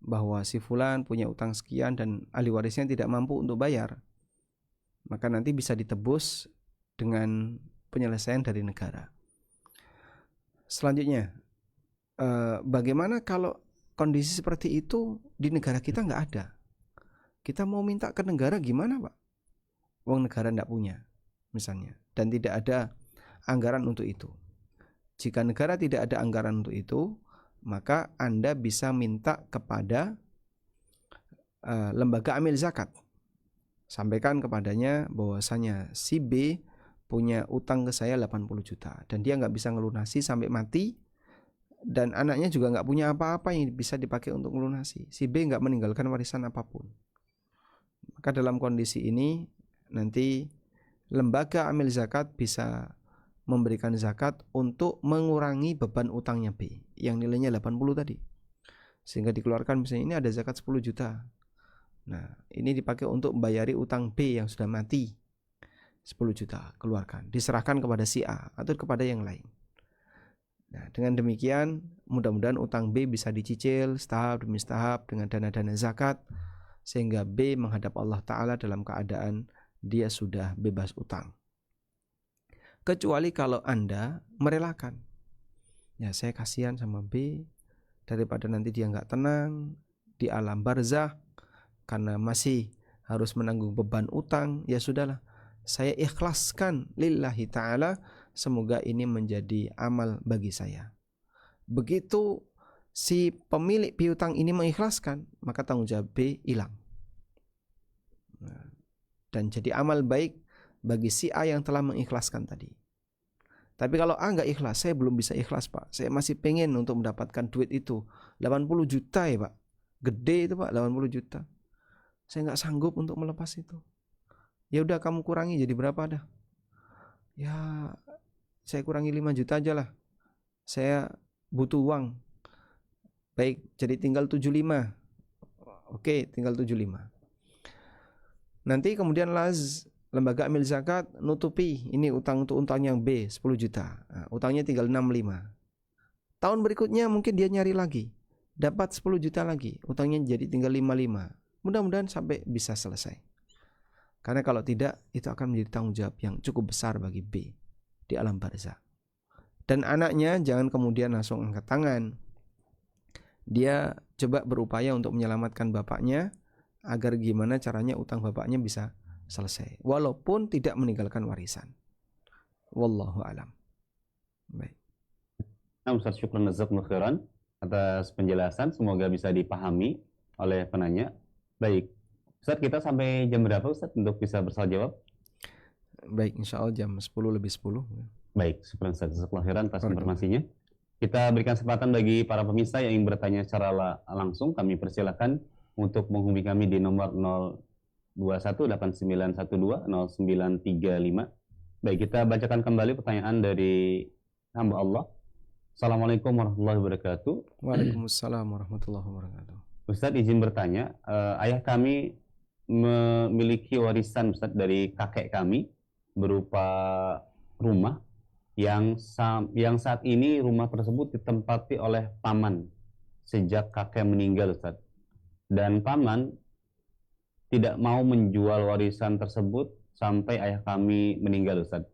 bahwa si fulan punya utang sekian dan ahli warisnya tidak mampu untuk bayar. Maka nanti bisa ditebus dengan penyelesaian dari negara. Selanjutnya, bagaimana kalau kondisi seperti itu di negara kita nggak ada? Kita mau minta ke negara gimana, Pak? Uang negara tidak punya, misalnya, dan tidak ada anggaran untuk itu. Jika negara tidak ada anggaran untuk itu, maka Anda bisa minta kepada lembaga amil zakat. Sampaikan kepadanya bahwasanya si B punya utang ke saya 80 juta dan dia nggak bisa ngelunasi sampai mati, dan anaknya juga nggak punya apa-apa yang bisa dipakai untuk melunasi. Si B nggak meninggalkan warisan apapun. Maka dalam kondisi ini nanti lembaga amil zakat bisa memberikan zakat untuk mengurangi beban utangnya B yang nilainya 80 tadi, sehingga dikeluarkan, misalnya ini ada zakat 10 juta. Nah, ini dipakai untuk membayari utang B yang sudah mati, 10 juta keluarkan, diserahkan kepada si A atau kepada yang lain. Nah, dengan demikian mudah-mudahan utang B bisa dicicil setahap demi setahap dengan dana-dana zakat, sehingga B menghadap Allah Ta'ala dalam keadaan dia sudah bebas utang. Kecuali kalau Anda merelakan, ya saya kasihan sama B, daripada nanti dia nggak tenang di alam barzah karena masih harus menanggung beban utang, ya sudahlah, saya ikhlaskan lillahi ta'ala, semoga ini menjadi amal bagi saya. Begitu si pemilik piutang ini mengikhlaskan, maka tanggung jawab B hilang. Dan jadi amal baik bagi si A yang telah mengikhlaskan tadi. Tapi kalau A nggak ikhlas, saya belum bisa ikhlas Pak, saya masih pengen untuk mendapatkan duit itu 80 juta ya Pak, gede itu Pak, 80 juta, saya nggak sanggup untuk melepas itu. Ya udah kamu kurangi jadi berapa dah? Ya saya kurangi 5 juta aja lah, saya butuh uang. Baik, jadi tinggal 75. Oke, tinggal 75. Nanti kemudian lembaga amil zakat nutupi ini utang untuk utang yang B 10 juta. Nah, utangnya tinggal 65. Tahun berikutnya mungkin dia nyari lagi, dapat 10 juta lagi, utangnya jadi tinggal 55. Mudah-mudahan sampai bisa selesai. Karena kalau tidak, itu akan menjadi tanggung jawab yang cukup besar bagi B di alam barzah. Dan anaknya jangan kemudian langsung angkat tangan. Dia coba berupaya untuk menyelamatkan bapaknya agar gimana caranya utang bapaknya bisa selesai, walaupun tidak meninggalkan warisan. Wallahu alam. Baik. Nah, Ustaz, syukran jazakumullahu khairan atas penjelasan, semoga bisa dipahami oleh penanya. Baik, Ustaz, kita sampai jam berapa Ustaz untuk bisa bersoal jawab? Baik, insya Allah jam 10 lebih 10. Baik, syukran Ustaz, jazakumullahu khairan atas informasinya. Kita berikan kesempatan bagi para pemirsa yang ingin bertanya secara langsung. Kami persilakan untuk menghubungi kami di nomor 02189120935. Baik, kita bacakan kembali pertanyaan dari hamba Allah. Assalamualaikum warahmatullahi wabarakatuh. Waalaikumsalam warahmatullahi wabarakatuh. Ustadz, izin bertanya, ayah kami memiliki warisan Ustadz dari kakek kami berupa rumah yang saat ini rumah tersebut ditempati oleh paman sejak kakek meninggal Ustadz. Dan paman tidak mau menjual warisan tersebut sampai ayah kami meninggal Ustadz.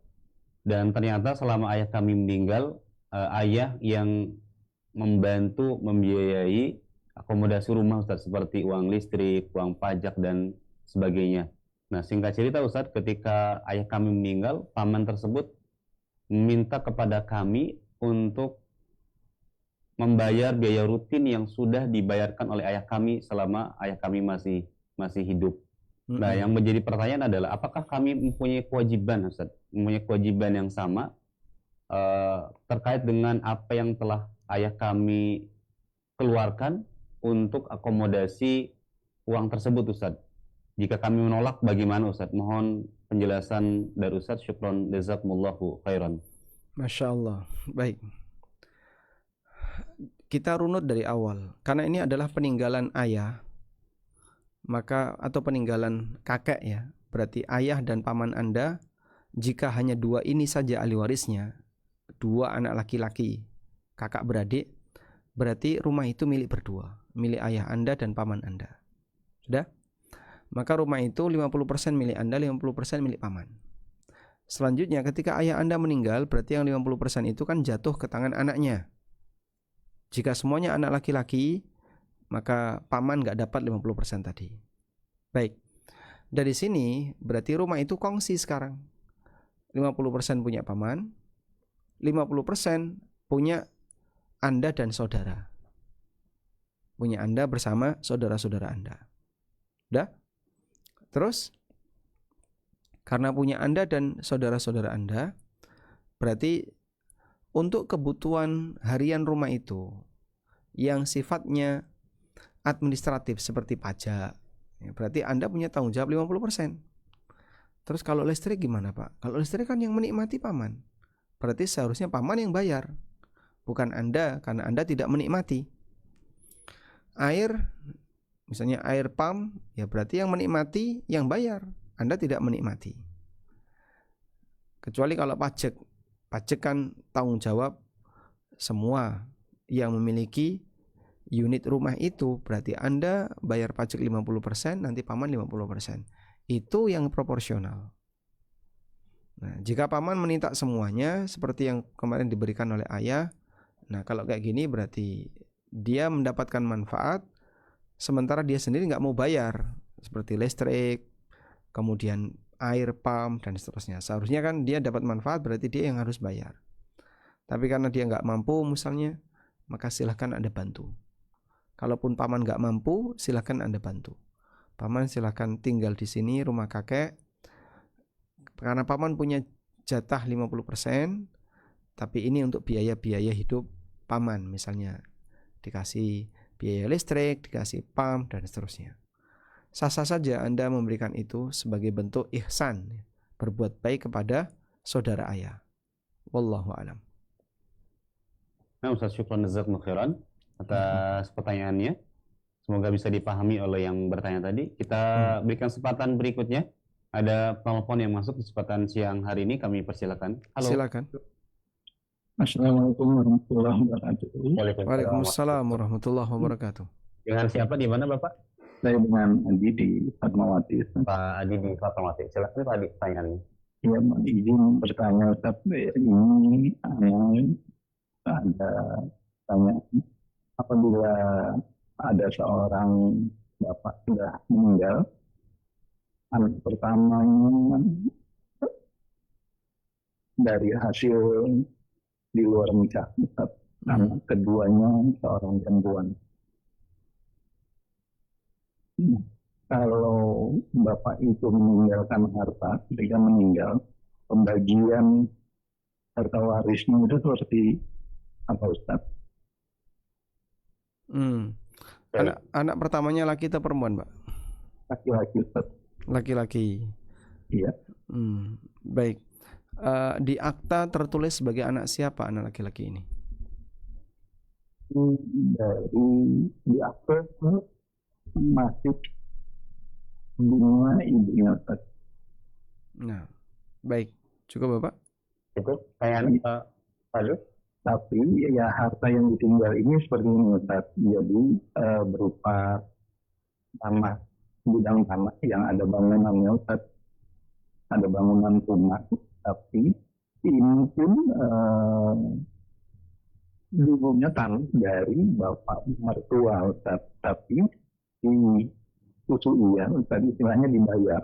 Dan ternyata selama ayah kami meninggal, ayah yang membantu membiayai akomodasi rumah Ustadz, seperti uang listrik, uang pajak dan sebagainya. Nah, singkat cerita Ustadz, ketika ayah kami meninggal, paman tersebut meminta kepada kami untuk membayar biaya rutin yang sudah dibayarkan oleh ayah kami selama ayah kami masih hidup. Nah, yang menjadi pertanyaan adalah apakah kami mempunyai kewajiban, Ustaz, mempunyai kewajiban yang sama terkait dengan apa yang telah ayah kami keluarkan untuk akomodasi uang tersebut, Ustaz. Jika kami menolak, bagaimana, Ustaz? Mohon penjelasan dari Ustaz. Syukron, jazakumullahu khairan. Masya Allah. Baik. Kita runut dari awal. Karena ini adalah peninggalan ayah, maka atau peninggalan kakek ya. Berarti ayah dan paman Anda, jika hanya dua ini saja ahli warisnya, dua anak laki-laki, kakak beradik, berarti rumah itu milik berdua, milik ayah Anda dan paman Anda. Sudah? Maka rumah itu 50% milik Anda, 50% milik paman. Selanjutnya ketika ayah Anda meninggal, berarti yang 50% itu kan jatuh ke tangan anaknya. Jika semuanya anak laki-laki, maka paman nggak dapat 50% tadi. Baik. Dari sini berarti rumah itu kongsi sekarang. 50% punya paman, 50% punya Anda dan saudara. Punya Anda bersama saudara-saudara Anda. Udah? Terus karena punya Anda dan saudara-saudara Anda, berarti untuk kebutuhan harian rumah itu yang sifatnya administratif seperti pajak, ya, berarti Anda punya tanggung jawab 50%. Terus kalau listrik gimana, Pak? Kalau listrik kan yang menikmati paman. Berarti seharusnya paman yang bayar, bukan Anda, karena Anda tidak menikmati. Air, misalnya air pump, ya berarti yang menikmati yang bayar, Anda tidak menikmati. Kecuali kalau pajak. Pajak kan tanggung jawab semua yang memiliki unit rumah itu, berarti Anda bayar pajak 50%, nanti paman 50%. Itu yang proporsional. Nah, jika paman meminta semuanya seperti yang kemarin diberikan oleh ayah, nah kalau kayak gini berarti dia mendapatkan manfaat sementara dia sendiri nggak mau bayar, seperti listrik, kemudian air pump dan seterusnya. Seharusnya kan dia dapat manfaat, berarti dia yang harus bayar. Tapi karena dia nggak mampu misalnya, maka silahkan Anda bantu. Kalaupun paman nggak mampu, silahkan Anda bantu. Paman silahkan tinggal di sini rumah kakek. Karena paman punya jatah 50%, tapi ini untuk biaya-biaya hidup paman, misalnya dikasih biaya listrik, dikasih pump dan seterusnya. Sah-sah saja Anda memberikan itu sebagai bentuk ihsan, berbuat baik kepada saudara ayah. Wallahu a'lam. Nah, Ustaz, syukran jazakumullahu khairan atas pertanyaannya. Semoga bisa dipahami oleh yang bertanya tadi. Kita berikan kesempatan berikutnya. Ada telepon yang masuk di kesempatan siang hari ini, kami persilakan. Halo. Silakan. Assalamualaikum warahmatullahi wabarakatuh. Waalaikumsalam warahmatullahi wabarakatuh. Dengan siapa, di mana Bapak? Saya dengan Adi di Fatmawati. Pak Adi di Fatmawati. Silakan Pak Adi, pertanyaannya. Iya, izin bertanya, tapi ini ada tanya, apabila ada seorang bapak sudah meninggal, anak pertamanya dari hasil di luar nikah, anak keduanya seorang perempuan. Kalau bapak itu meninggalkan harta, ketika meninggal, pembagian harta warisnya itu seperti apa, Ustaz? Anak pertamanya laki atau perempuan, Pak? Laki-laki, Ustaz. Laki-laki. Iya. Baik. Di akta tertulis sebagai anak siapa anak laki-laki ini? Di akta masih bunga ibunya, Ustaz. Nah, baik. Cukup, Bapak? Cukup. Pertanyaan Pak. Tapi ya harta yang ditinggal ini seperti ini, Ustaz. Jadi berupa tanah, bidang tanah yang ada bangunannya, Ustaz. Ada bangunan rumah, tapi ini pun dulunya tanah dari bapak mertua, Ustaz. Tapi di usul iya, Ustaz, istilahnya dibayar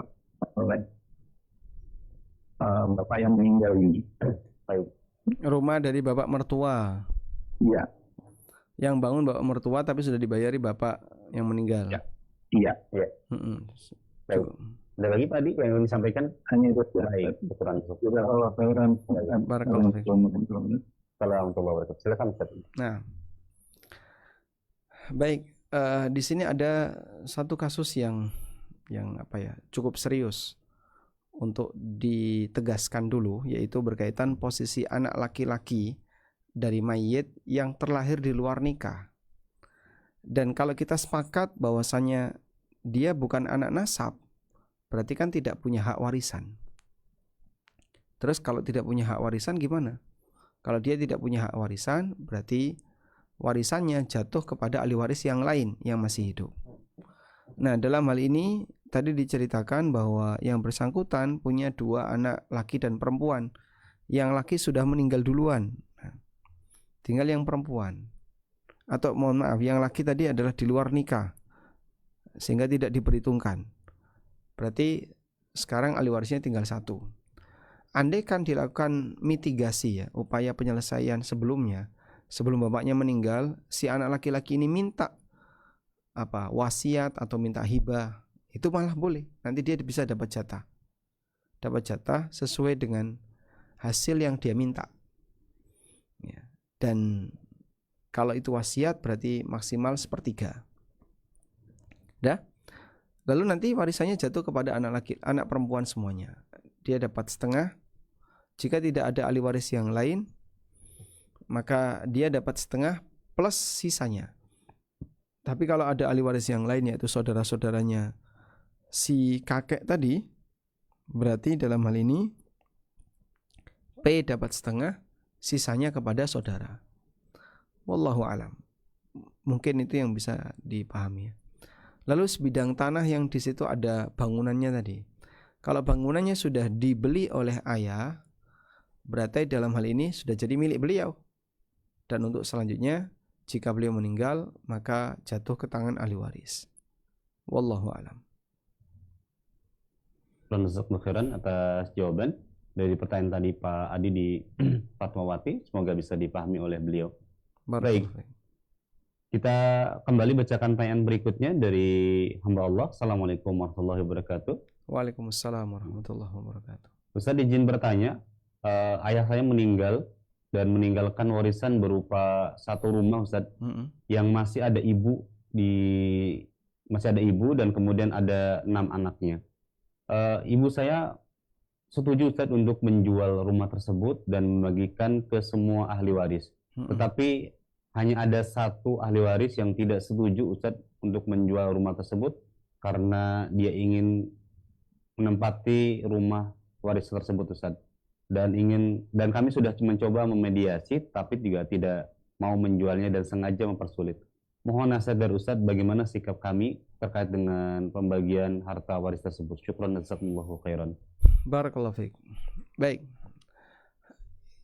oleh bapak yang meninggal ini. Baik. Rumah dari bapak mertua. Iya. Yang bangun bapak mertua tapi sudah dibayari bapak yang meninggal. Ya. Iya. Ya. Baik. Ada lagi Pak Adi yang ingin disampaikan? Hanya itu ya. Baik, ukuran. Barakallahu fiik. Warahmatullahi wabarakatuh. Silakan Ustaz. Nah, baik. Di sini ada satu kasus yang cukup serius untuk ditegaskan dulu, yaitu berkaitan posisi anak laki-laki dari mayit yang terlahir di luar nikah. Dan kalau kita sepakat bahwasanya dia bukan anak nasab, berarti kan tidak punya hak warisan. Terus kalau tidak punya hak warisan gimana? Kalau dia tidak punya hak warisan, berarti warisannya jatuh kepada ahli waris yang lain yang masih hidup. Nah, dalam hal ini tadi diceritakan bahwa yang bersangkutan punya 2 anak laki dan perempuan. Yang laki sudah meninggal duluan. Nah, tinggal yang perempuan. Atau mohon maaf, yang laki tadi adalah di luar nikah, sehingga tidak diperhitungkan. Berarti sekarang ahli warisnya tinggal 1. Andaikan dilakukan mitigasi ya, upaya penyelesaian sebelumnya, sebelum bapaknya meninggal, si anak laki-laki ini minta wasiat atau minta hibah, itu malah boleh. Nanti dia bisa dapat jatah sesuai dengan hasil yang dia minta ya. Dan kalau itu wasiat berarti maksimal 1/3. Dah. Lalu nanti warisannya jatuh kepada anak perempuan semuanya. Dia dapat setengah. Jika tidak ada ahli waris yang lain, maka dia dapat setengah plus sisanya. Tapi kalau ada ahli waris yang lain, yaitu saudara-saudaranya si kakek tadi, berarti dalam hal ini P dapat setengah, sisanya kepada saudara. Wallahu alam. Mungkin itu yang bisa dipahami. Lalu sebidang tanah yang di situ ada bangunannya tadi. Kalau bangunannya sudah dibeli oleh ayah, berarti dalam hal ini sudah jadi milik beliau. Dan untuk selanjutnya, jika beliau meninggal, maka jatuh ke tangan ahli waris. Wallahu alam. Jazakumullah khairan atas jawaban dari pertanyaan tadi Pak Adi di Fatmawati. Semoga bisa dipahami oleh beliau. Baik. Kita kembali bacakan pertanyaan berikutnya dari hamba Allah. Assalamualaikum warahmatullahi wabarakatuh. Waalaikumsalam warahmatullahi wabarakatuh. Ustaz izin bertanya, ayah saya meninggal dan meninggalkan warisan berupa 1 rumah Ustaz, yang masih ada ibu dan kemudian ada 6 anaknya. Ibu saya setuju Ustaz untuk menjual rumah tersebut dan membagikan ke semua ahli waris. Tetapi hanya ada 1 ahli waris yang tidak setuju Ustaz untuk menjual rumah tersebut karena dia ingin menempati rumah waris tersebut Ustaz. Dan kami sudah mencoba memediasi tapi juga tidak mau menjualnya dan sengaja mempersulit. Mohon nasihat dari Ustaz bagaimana sikap kami terkait dengan pembagian harta waris tersebut. Syukran jazakumullahu khairan. Barakallahu fiik. Baik.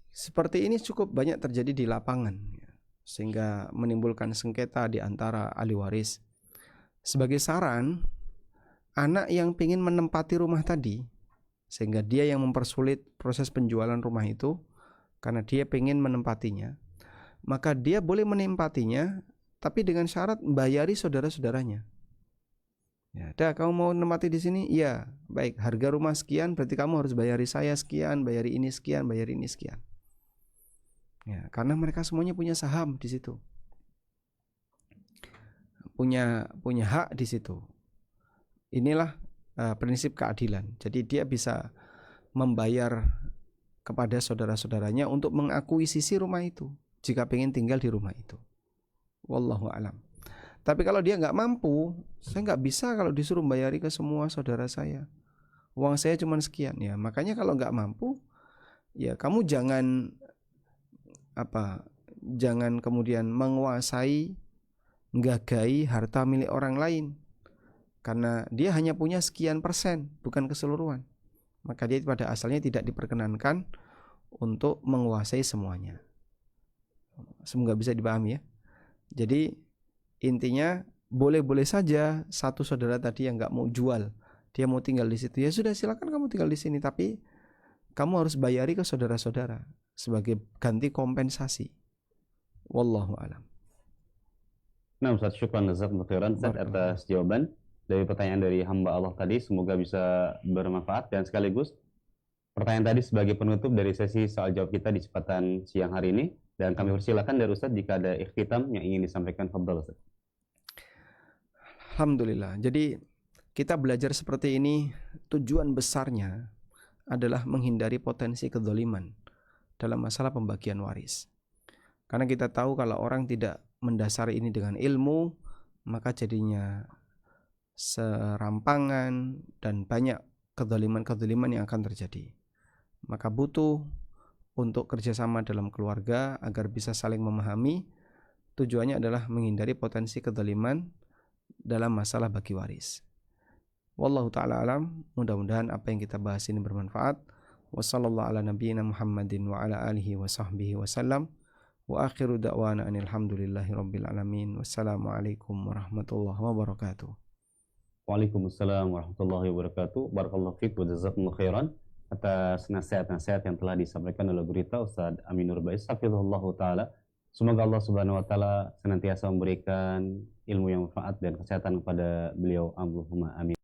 Seperti ini cukup banyak terjadi di lapangan, sehingga menimbulkan sengketa di antara ahli waris. Sebagai saran, anak yang ingin menempati rumah tadi, sehingga dia yang mempersulit proses penjualan rumah itu karena dia ingin menempatinya, maka dia boleh menempatinya, tapi dengan syarat bayari saudara-saudaranya. Ya, dah kamu mau menempati di sini? Iya, baik. Harga rumah sekian, berarti kamu harus bayari saya sekian, bayari ini sekian, bayari ini sekian. Ya, karena mereka semuanya punya saham di situ, punya hak di situ. Inilah prinsip keadilan. Jadi dia bisa membayar kepada saudara-saudaranya untuk mengakuisisi rumah itu jika pengen tinggal di rumah itu. Wallahu alam. Tapi kalau dia nggak mampu, saya nggak bisa kalau disuruh bayari ke semua saudara saya. Uang saya cuma sekian ya. Makanya kalau nggak mampu, ya kamu jangan kemudian menguasai, nggagai harta milik orang lain. Karena dia hanya punya sekian persen, bukan keseluruhan. Maka dia pada asalnya tidak diperkenankan untuk menguasai semuanya. Semoga bisa dipahami ya. Jadi intinya boleh-boleh saja satu saudara tadi yang nggak mau jual, dia mau tinggal di situ, ya sudah silakan kamu tinggal di sini, tapi kamu harus bayari ke saudara-saudara sebagai ganti kompensasi. Wallahu alam. Nah Ustaz, syukran jazakumullah khairan Ustaz atas jawaban dari pertanyaan dari hamba Allah tadi. Semoga bisa bermanfaat, dan sekaligus pertanyaan tadi sebagai penutup dari sesi soal jawab kita di kesempatan siang hari ini. Dan kami persilakan dari Ustaz jika ada ikhtitam yang ingin disampaikan. Fadhal Ustaz. Alhamdulillah. Jadi kita belajar seperti ini, tujuan besarnya adalah menghindari potensi kedzaliman dalam masalah pembagian waris. Karena kita tahu kalau orang tidak mendasari ini dengan ilmu, maka jadinya serampangan dan banyak kedzaliman-kedzaliman yang akan terjadi. Maka butuh untuk kerjasama dalam keluarga agar bisa saling memahami. Tujuannya adalah menghindari potensi kedzaliman dalam masalah bagi waris. Wallahu ta'ala alam. Mudah-mudahan apa yang kita bahas ini bermanfaat. Wassallallahu ala nabiyyina Muhammadin wa ala alihi wa sahbihi wasallam. Wa akhiru da'wana anil hamdulillahi rabbil alamin. Wassalamualaikum warahmatullahi wabarakatuh. Waalaikumsalam warahmatullahi wabarakatuh. Barakallahu fiik wa jazakumullah khairan atas nasihat-nasihat yang telah disampaikan oleh Gurita Ustaz Aminur Bais hafizahullah taala. Semoga Allah Subhanahu wa taala senantiasa memberikan ilmu yang manfaat dan kesehatan kepada beliau. Allahumma amin.